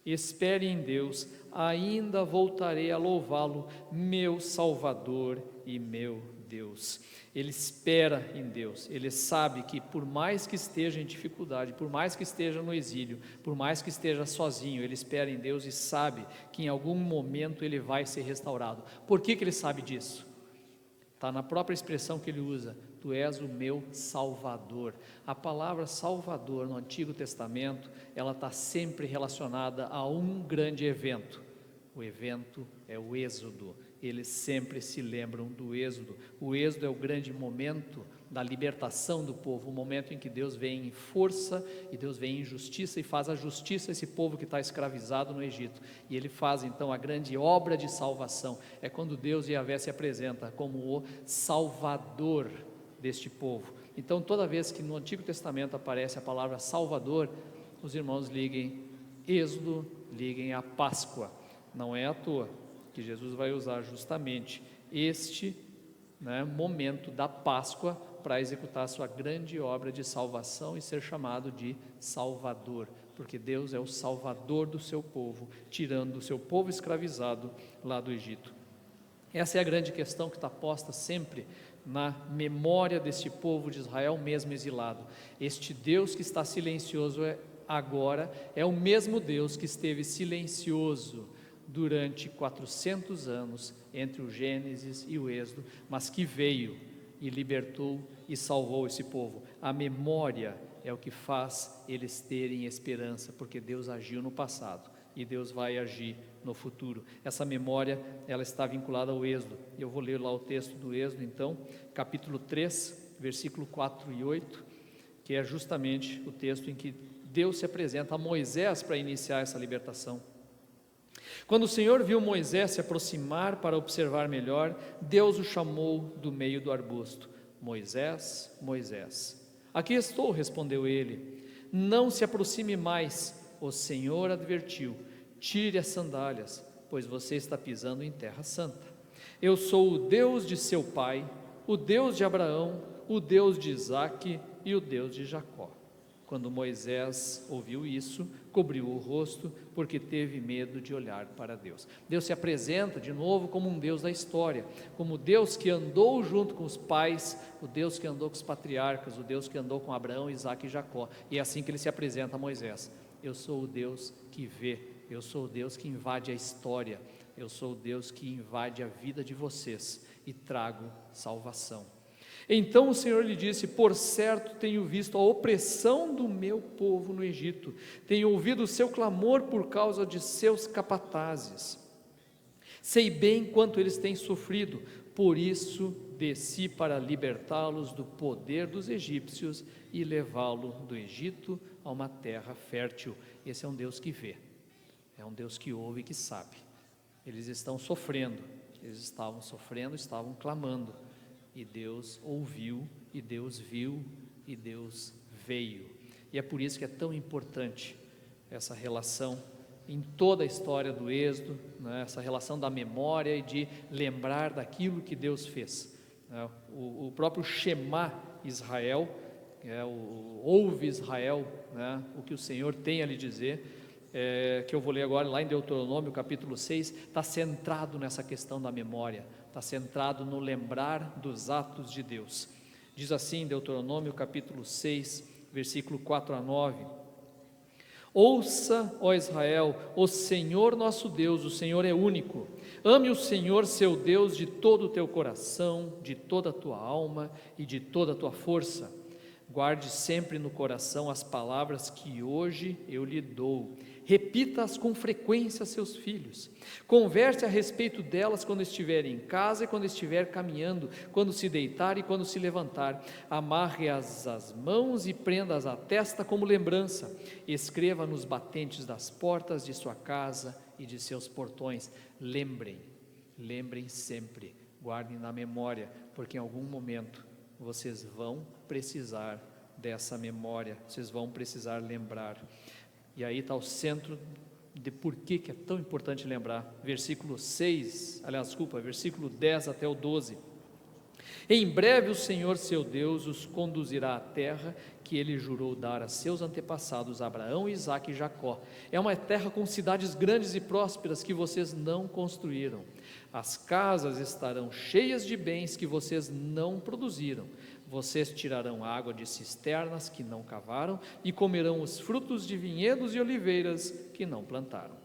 Espere em Deus, ainda voltarei a louvá-lo, meu Salvador e meu Deus. Ele espera em Deus, ele sabe que por mais que esteja em dificuldade, por mais que esteja no exílio, por mais que esteja sozinho, ele espera em Deus e sabe que em algum momento ele vai ser restaurado. Por que ele sabe disso? Está na própria expressão que ele usa: tu és o meu Salvador. A palavra Salvador no Antigo Testamento, ela está sempre relacionada a um grande evento. O evento é o Êxodo. Eles sempre se lembram do Êxodo. O Êxodo é o grande momento da libertação do povo, o momento em que Deus vem em força e Deus vem em justiça e faz a justiça a esse povo que está escravizado no Egito. E ele faz então a grande obra de salvação. É quando Deus, Yahvé, se apresenta como o Salvador deste povo. Então, toda vez que no Antigo Testamento aparece a palavra Salvador, os irmãos liguem Êxodo, liguem a Páscoa. Não é à toa que Jesus vai usar justamente este, né, momento da Páscoa para executar a sua grande obra de salvação e ser chamado de Salvador, porque Deus é o Salvador do seu povo, tirando o seu povo escravizado lá do Egito. Essa é a grande questão que está posta sempre na memória deste povo de Israel, mesmo exilado. Este Deus que está silencioso agora é o mesmo Deus que esteve silencioso durante 400 anos entre o Gênesis e o Êxodo, mas que veio e libertou e salvou esse povo. A memória é o que faz eles terem esperança, porque Deus agiu no passado e Deus vai agir no futuro. Essa memória, ela está vinculada ao Êxodo. Eu vou ler lá o texto do Êxodo então, capítulo 3, versículo 4 e 8, que é justamente o texto em que Deus se apresenta a Moisés para iniciar essa libertação. Quando o Senhor viu Moisés se aproximar para observar melhor, Deus o chamou do meio do arbusto. Moisés, Moisés. Aqui estou, respondeu ele. Não se aproxime mais, o Senhor advertiu. Tire as sandálias, pois você está pisando em terra santa. Eu sou o Deus de seu pai, o Deus de Abraão, o Deus de Isaque e o Deus de Jacó. Quando Moisés ouviu isso, cobriu o rosto, porque teve medo de olhar para Deus. Deus se apresenta de novo como um Deus da história, como Deus que andou junto com os pais, o Deus que andou com os patriarcas, o Deus que andou com Abraão, Isaque e Jacó. E é assim que ele se apresenta a Moisés. Eu sou o Deus que vê, eu sou o Deus que invade a história, eu sou o Deus que invade a vida de vocês e trago salvação. Então o Senhor lhe disse: por certo tenho visto a opressão do meu povo no Egito, tenho ouvido o seu clamor por causa de seus capatazes, sei bem quanto eles têm sofrido, por isso desci para libertá-los do poder dos egípcios e levá-lo do Egito a uma terra fértil. Esse é um Deus que vê, é um Deus que ouve e que sabe. Eles estão sofrendo, eles estavam sofrendo, estavam clamando, e Deus ouviu, e Deus viu, e Deus veio. E é por isso que é tão importante essa relação em toda a história do Êxodo, né? Essa relação da memória e de lembrar daquilo que Deus fez, né? O próprio Shema Israel, ouve Israel, né? O que o Senhor tem a lhe dizer, que eu vou ler agora lá em Deuteronômio capítulo 6, está centrado nessa questão da memória, está centrado no lembrar dos atos de Deus. Diz assim em Deuteronômio capítulo 6, versículo 4 a 9: ouça, ó Israel, o Senhor nosso Deus, o Senhor é único. Ame o Senhor seu Deus de todo o teu coração, de toda a tua alma e de toda a tua força. Guarde sempre no coração as palavras que hoje eu lhe dou. Repita-as com frequência a seus filhos. Converse a respeito delas quando estiver em casa e quando estiver caminhando, quando se deitar e quando se levantar. Amarre-as às mãos e prenda-as à testa como lembrança. Escreva nos batentes das portas de sua casa e de seus portões. Lembrem sempre, guardem na memória, porque em algum momento vocês vão precisar dessa memória, vocês vão precisar lembrar. E aí está o centro de por que é tão importante lembrar. Versículo 10 até o 12. Em breve o Senhor seu Deus os conduzirá à terra que ele jurou dar a seus antepassados Abraão, Isaque e Jacó. É uma terra com cidades grandes e prósperas que vocês não construíram. As casas estarão cheias de bens que vocês não produziram. Vocês tirarão água de cisternas que não cavaram e comerão os frutos de vinhedos e oliveiras que não plantaram.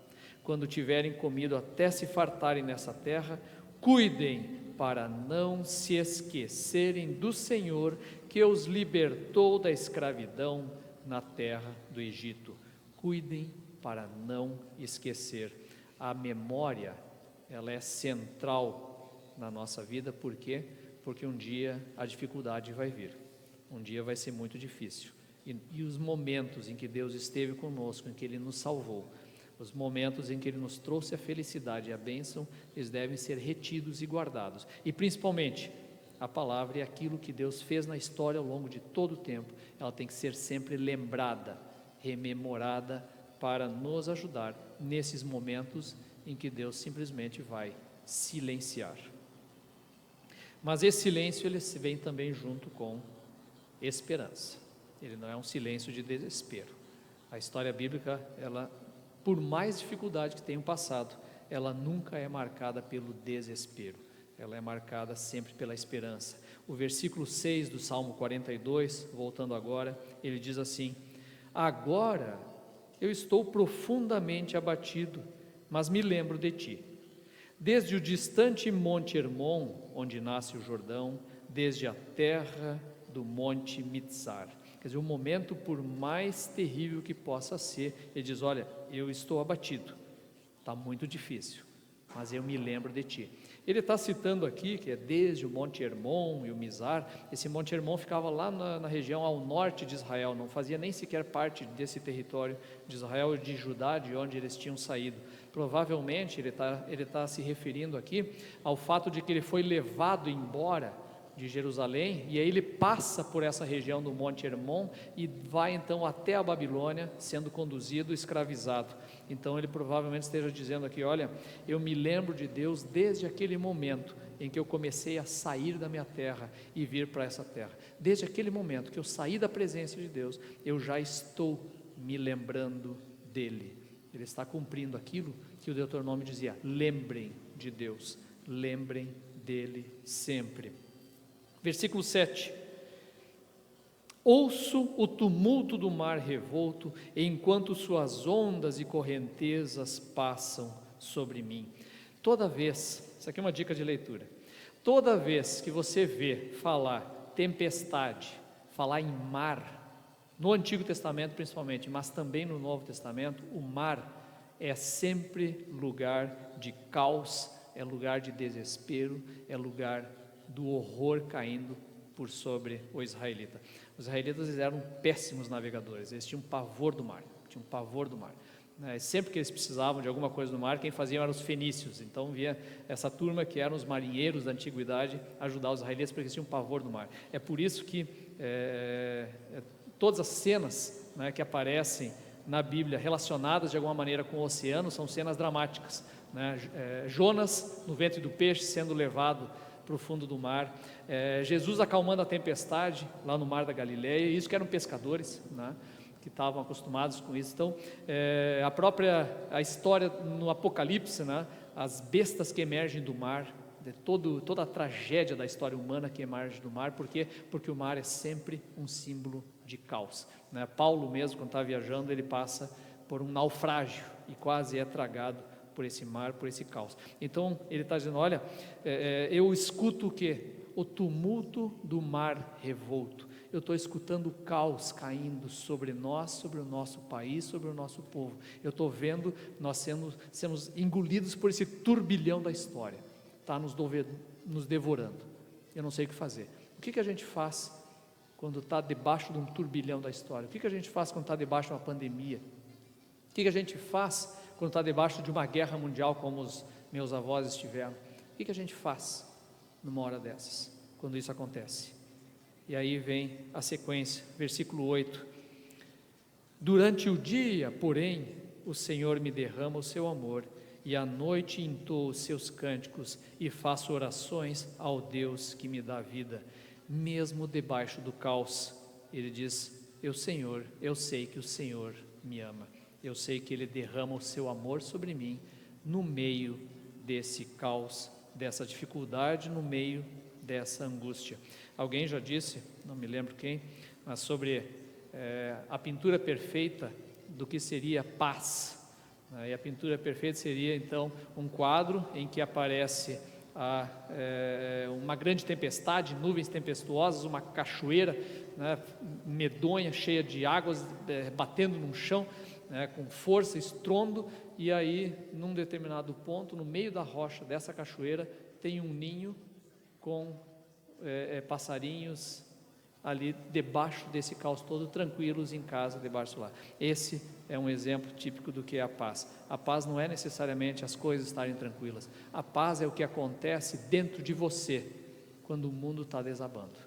Quando tiverem comido até se fartarem nessa terra, cuidem para não se esquecerem do Senhor que os libertou da escravidão na terra do Egito. Cuidem para não esquecer. A memória, ela é central na nossa vida, por quê? Porque um dia a dificuldade vai vir, um dia vai ser muito difícil, e os momentos em que Deus esteve conosco, em que Ele nos salvou, os momentos em que Ele nos trouxe a felicidade e a bênção, eles devem ser retidos e guardados, e principalmente, a palavra e aquilo que Deus fez na história ao longo de todo o tempo, ela tem que ser sempre lembrada, rememorada, para nos ajudar nesses momentos em que Deus simplesmente vai silenciar. Mas esse silêncio, ele vem também junto com esperança. Ele não é um silêncio de desespero. A história bíblica, ela, por mais dificuldade que tenha passado, ela nunca é marcada pelo desespero. Ela é marcada sempre pela esperança. O versículo 6 do Salmo 42, voltando agora, ele diz assim: agora eu estou profundamente abatido, mas me lembro de ti. Desde o distante Monte Hermon, onde nasce o Jordão, desde a terra do Monte Mitzar. Quer dizer, o momento, por mais terrível que possa ser, ele diz: olha, eu estou abatido, está muito difícil, mas eu me lembro de ti. Ele está citando aqui que é desde o Monte Hermon e o Mizar. Esse Monte Hermon ficava lá na região ao norte de Israel, não fazia nem sequer parte desse território de Israel e de Judá, de onde eles tinham saído. Provavelmente ele tá se referindo aqui ao fato de que ele foi levado embora de Jerusalém, e aí ele passa por essa região do Monte Hermon e vai então até a Babilônia, sendo conduzido, escravizado. Então ele provavelmente esteja dizendo aqui: olha, eu me lembro de Deus desde aquele momento em que eu comecei a sair da minha terra e vir para essa terra. Desde aquele momento que eu saí da presença de Deus, eu já estou me lembrando dele. Ele está cumprindo aquilo que o Deuteronômio dizia: lembrem de Deus, lembrem dele sempre. Versículo 7: ouço o tumulto do mar revolto, enquanto suas ondas e correntezas passam sobre mim. Toda vez, isso aqui é uma dica de leitura, toda vez que você vê falar tempestade, falar em mar, no Antigo Testamento principalmente, mas também no Novo Testamento, o mar é sempre lugar de caos, é lugar de desespero, é lugar do horror caindo por sobre o israelita. Os israelitas eram péssimos navegadores, eles tinham pavor do mar, Sempre que eles precisavam de alguma coisa no mar, quem fazia eram os fenícios. Então via essa turma que eram os marinheiros da antiguidade ajudar os israelitas, porque eles tinham pavor do mar. É por isso que todas as cenas, né, que aparecem na Bíblia relacionadas de alguma maneira com o oceano são cenas dramáticas, né? Jonas no ventre do peixe sendo levado para o fundo do mar, Jesus acalmando a tempestade lá no mar da Galileia, e isso que eram pescadores, né, que estavam acostumados com isso. Então a história no Apocalipse, né, as bestas que emergem do mar, toda a tragédia da história humana que emerge do mar. Por quê? Porque o mar é sempre um símbolo de caos, né? Paulo mesmo, quando está viajando, ele passa por um naufrágio e quase é tragado por esse mar, por esse caos. Então ele está dizendo: olha, eu escuto o quê? O tumulto do mar revolto. eu estou escutando o caos caindo sobre nós, sobre o nosso país, sobre o nosso povo. Eu estou vendo nós sermos engolidos por esse turbilhão da história, está nos devorando. Eu não sei o que fazer. O que a gente faz quando está debaixo de um turbilhão da história? O que a gente faz quando está debaixo de uma pandemia? O que a gente faz quando está debaixo de uma guerra mundial, como os meus avós estiveram? O que a gente faz numa hora dessas, quando isso acontece? E aí vem a sequência, versículo 8: durante o dia, porém, o Senhor me derrama o seu amor, e à noite entoo os seus cânticos, e faço orações ao Deus que me dá vida. Mesmo debaixo do caos, ele diz: eu sei que o Senhor me ama, eu sei que Ele derrama o seu amor sobre mim, no meio desse caos, dessa dificuldade, no meio dessa angústia. Alguém já disse, não me lembro quem, mas sobre a pintura perfeita do que seria paz. E a pintura perfeita seria então um quadro em que aparece uma grande tempestade, nuvens tempestuosas, uma cachoeira, né, medonha, cheia de águas batendo no chão, né, com força, estrondo, e aí num determinado ponto, no meio da rocha dessa cachoeira, tem um ninho com passarinhos ali debaixo desse caos todo, tranquilos em casa, debaixo lá. Esse é um exemplo típico do que é a paz. A paz não é necessariamente as coisas estarem tranquilas. A paz é o que acontece dentro de você, quando o mundo está desabando.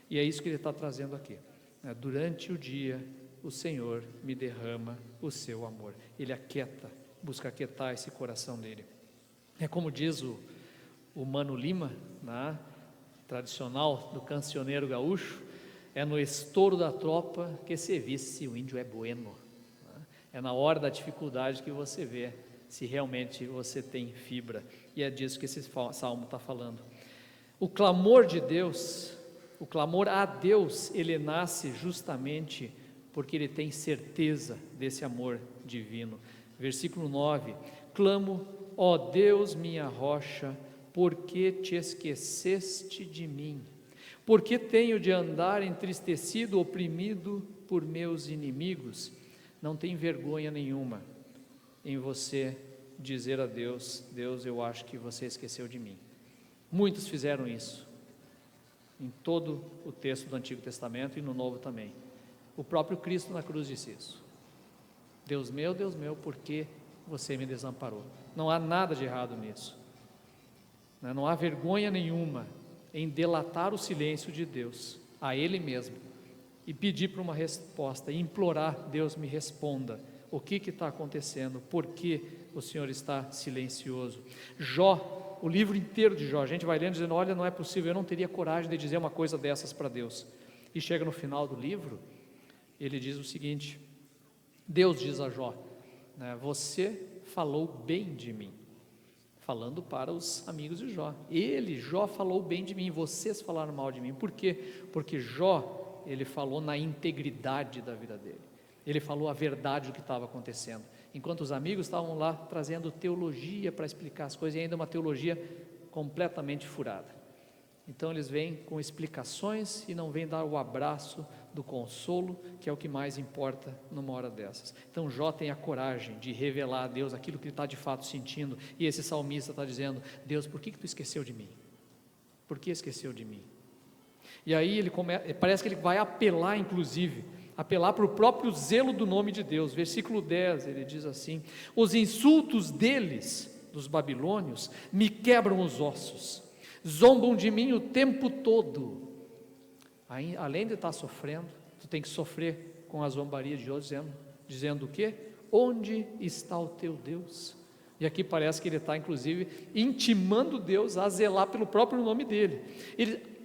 E é isso que ele está trazendo aqui. Durante o dia, o Senhor me derrama o seu amor. Ele aquieta, busca aquietar esse coração dele. É como diz o Mano Lima, né, tradicional do cancioneiro gaúcho: é no estouro da tropa que se vê se o índio é bueno. É na hora da dificuldade que você vê se realmente você tem fibra. E é disso que esse salmo está falando. O clamor de Deus, o clamor a Deus, ele nasce justamente porque ele tem certeza desse amor divino. Versículo 9: clamo, ó Deus, minha rocha, por que te esqueceste de mim? Por que tenho de andar entristecido, oprimido por meus inimigos? Não tem vergonha nenhuma em você dizer a Deus: Deus, eu acho que você esqueceu de mim. Muitos fizeram isso, em todo o texto do Antigo Testamento e no Novo também. O próprio Cristo na cruz disse isso: Deus meu, por que você me desamparou? Não há nada de errado nisso, não há vergonha nenhuma em delatar o silêncio de Deus a Ele mesmo e pedir por uma resposta, e implorar: Deus, me responda, o que está acontecendo, por que o Senhor está silencioso? Jó, o livro inteiro de Jó, a gente vai lendo dizendo: olha, não é possível, eu não teria coragem de dizer uma coisa dessas para Deus. E chega no final do livro, ele diz o seguinte: Deus diz a Jó, né, você falou bem de mim, falando para os amigos de Jó. Jó falou bem de mim, vocês falaram mal de mim. Por quê? Porque Jó, ele falou na integridade da vida dele, ele falou a verdade do que estava acontecendo, enquanto os amigos estavam lá trazendo teologia para explicar as coisas, e ainda uma teologia completamente furada. Então eles vêm com explicações e não vêm dar o abraço do consolo, que é o que mais importa numa hora dessas. Então Jó tem a coragem de revelar a Deus aquilo que ele está de fato sentindo, e esse salmista está dizendo: Deus, por que tu esqueceu de mim? Por que esqueceu de mim? E aí parece que ele vai apelar, inclusive, apelar para o próprio zelo do nome de Deus. Versículo 10, ele diz assim: os insultos deles, dos babilônios, me quebram os ossos, zombam de mim o tempo todo. Aí, além de estar sofrendo, tu tem que sofrer com a zombaria de outros, dizendo o quê? Onde está o teu Deus? E aqui parece que ele está, inclusive, intimando Deus a zelar pelo próprio nome dele.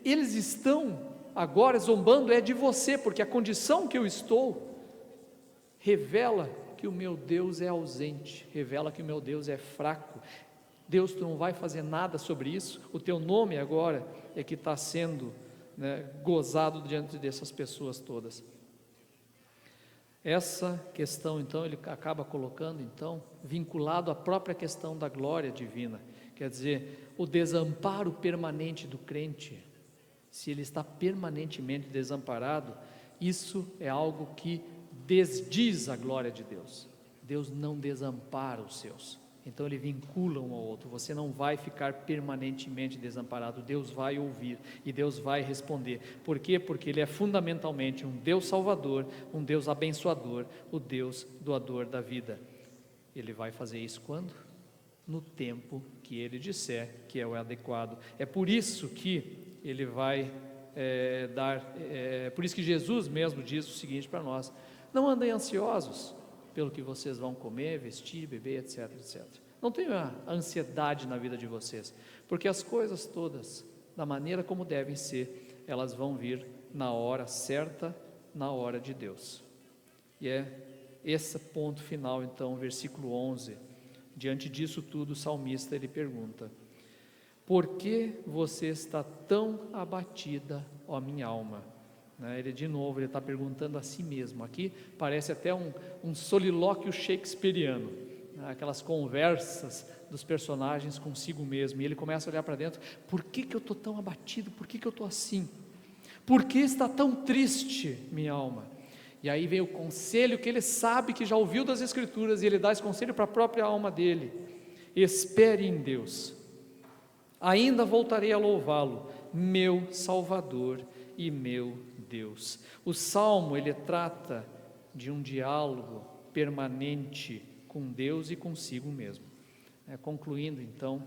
Eles estão agora zombando de você, porque a condição que eu estou revela que o meu Deus é ausente, revela que o meu Deus é fraco. Deus, tu não vai fazer nada sobre isso, o teu nome agora é que está sendo gozado diante dessas pessoas todas. Essa questão, então, ele acaba colocando, então, vinculado à própria questão da glória divina, quer dizer, o desamparo permanente do crente, se ele está permanentemente desamparado, isso é algo que desdiz a glória de Deus. Deus não desampara os seus. Então ele vincula um ao outro. Você não vai ficar permanentemente desamparado. Deus vai ouvir e Deus vai responder. Por quê? Porque ele é fundamentalmente um Deus salvador, um Deus abençoador, o Deus doador da vida. Ele vai fazer isso quando? No tempo que ele disser que é o adequado. É por isso que ele vai por isso que Jesus mesmo diz o seguinte para nós: não andem ansiosos pelo que vocês vão comer, vestir, beber, etc, etc. Não tenha ansiedade na vida de vocês, porque as coisas todas, da maneira como devem ser, elas vão vir na hora certa, na hora de Deus. E é esse ponto final, então, versículo 11. Diante disso tudo, o salmista, ele pergunta: por que você está tão abatida, ó minha alma? Ele de novo, ele está perguntando a si mesmo. Aqui parece até um solilóquio shakespeariano, aquelas conversas dos personagens consigo mesmo, e ele começa a olhar para dentro: por que eu estou tão abatido? Por que eu estou assim? Por que está tão triste minha alma? E aí vem o conselho que ele sabe que já ouviu das Escrituras, e ele dá esse conselho para a própria alma dele: espere em Deus, ainda voltarei a louvá-lo, meu Salvador e meu Deus. O Salmo, ele trata de um diálogo permanente com Deus e consigo mesmo. Concluindo então,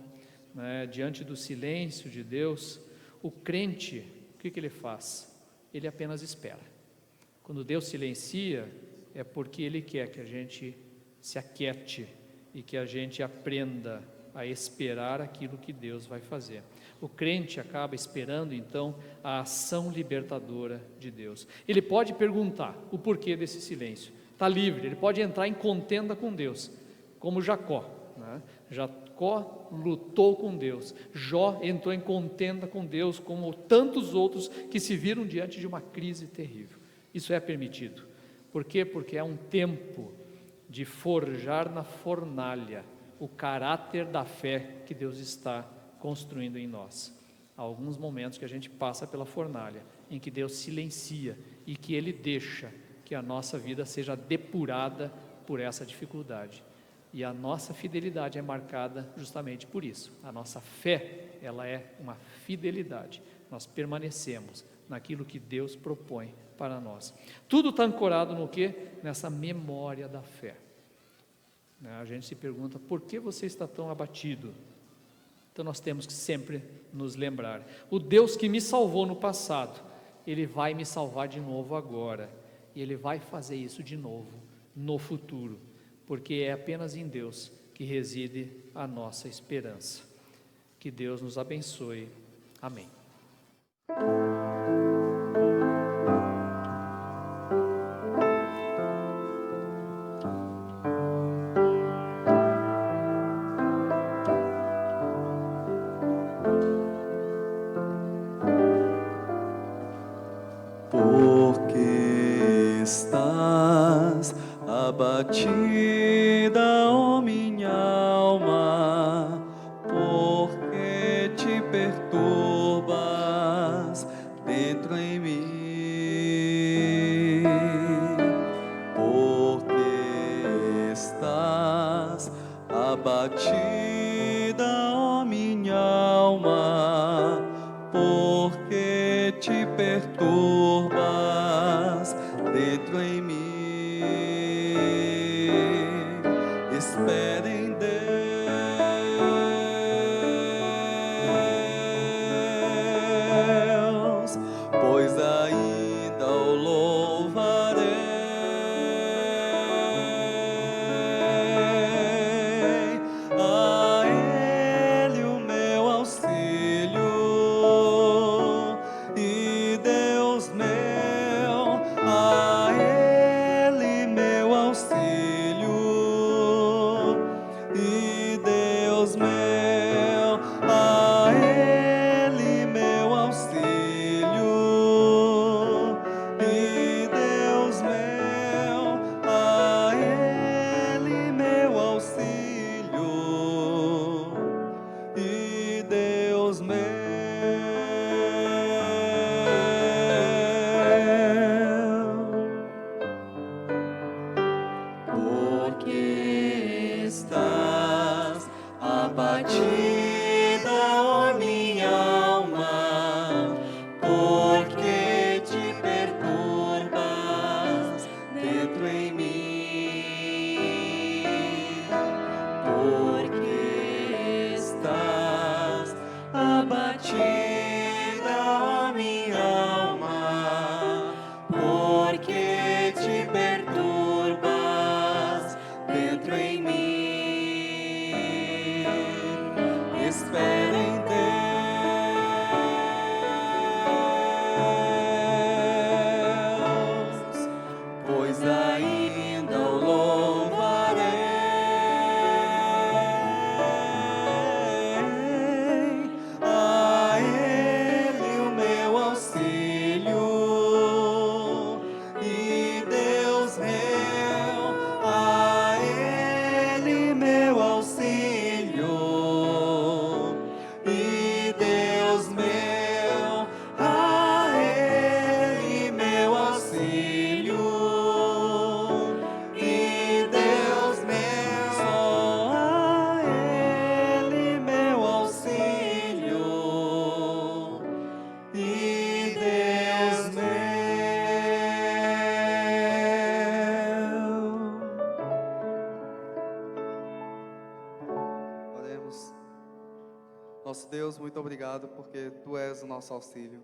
diante do silêncio de Deus, o crente, o que ele faz? Ele apenas espera. Quando Deus silencia, é porque Ele quer que a gente se aquiete e que a gente aprenda a esperar aquilo que Deus vai fazer. O crente acaba esperando então a ação libertadora de Deus. Ele pode perguntar o porquê desse silêncio, está livre, ele pode entrar em contenda com Deus, como Jacó, Jacó lutou com Deus, Jó entrou em contenda com Deus, como tantos outros que se viram diante de uma crise terrível. Isso é permitido. Por quê? Porque é um tempo de forjar na fornalha o caráter da fé que Deus está construindo em nós. Há alguns momentos que a gente passa pela fornalha, em que Deus silencia e que Ele deixa que a nossa vida seja depurada por essa dificuldade. E a nossa fidelidade é marcada justamente por isso. A nossa fé, ela é uma fidelidade. Nós permanecemos naquilo que Deus propõe para nós. Tudo está ancorado no quê? Nessa memória da fé. A gente se pergunta: por que você está tão abatido? Então nós temos que sempre nos lembrar: o Deus que me salvou no passado, Ele vai me salvar de novo agora, e Ele vai fazer isso de novo no futuro, porque é apenas em Deus que reside a nossa esperança. Que Deus nos abençoe. Amém. Estás abatida, ó minha alma, porque te perturbas dentro em mim, porque estás abatida, ó minha alma, porque te perturbas dentro em mim. Espere em Deus, pois ainda o louvarei. A Ele o meu auxílio, e Deus meu, a Ele meu auxílio, e Deus meu, a Ele meu auxílio, e Deus meu, a Ele meu auxílio, e Deus meu. abatida, ó minha alma, porque te perturbas dentro em mim, porque estás abatida, ó minha alma, porque te perturbas dentro em mim. Espera em Deus, pois ainda o louvarei. A Ele o meu auxílio e Deus meu, a Ele meu auxílio e Deus meu, a Ele meu auxílio e Deus meu, só a Ele meu auxílio e Deus meu. Oremos. Nosso Deus, muito obrigado porque Tu és o nosso auxílio.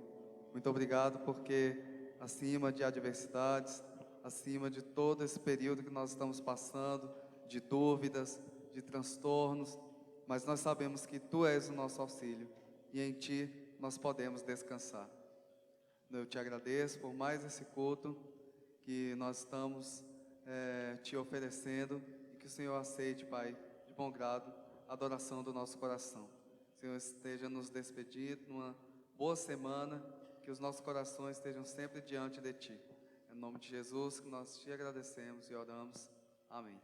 Muito obrigado porque acima de adversidades, acima de todo esse período que nós estamos passando, de dúvidas, de transtornos, mas nós sabemos que Tu és o nosso auxílio e em Ti nós podemos descansar. Eu te agradeço por mais esse culto que nós estamos Te oferecendo e que o Senhor aceite, Pai, de bom grado, a adoração do nosso coração. O Senhor esteja nos despedindo numa boa semana, que os nossos corações estejam sempre diante de Ti. É no nome de Jesus que nós Te agradecemos e oramos. Amém.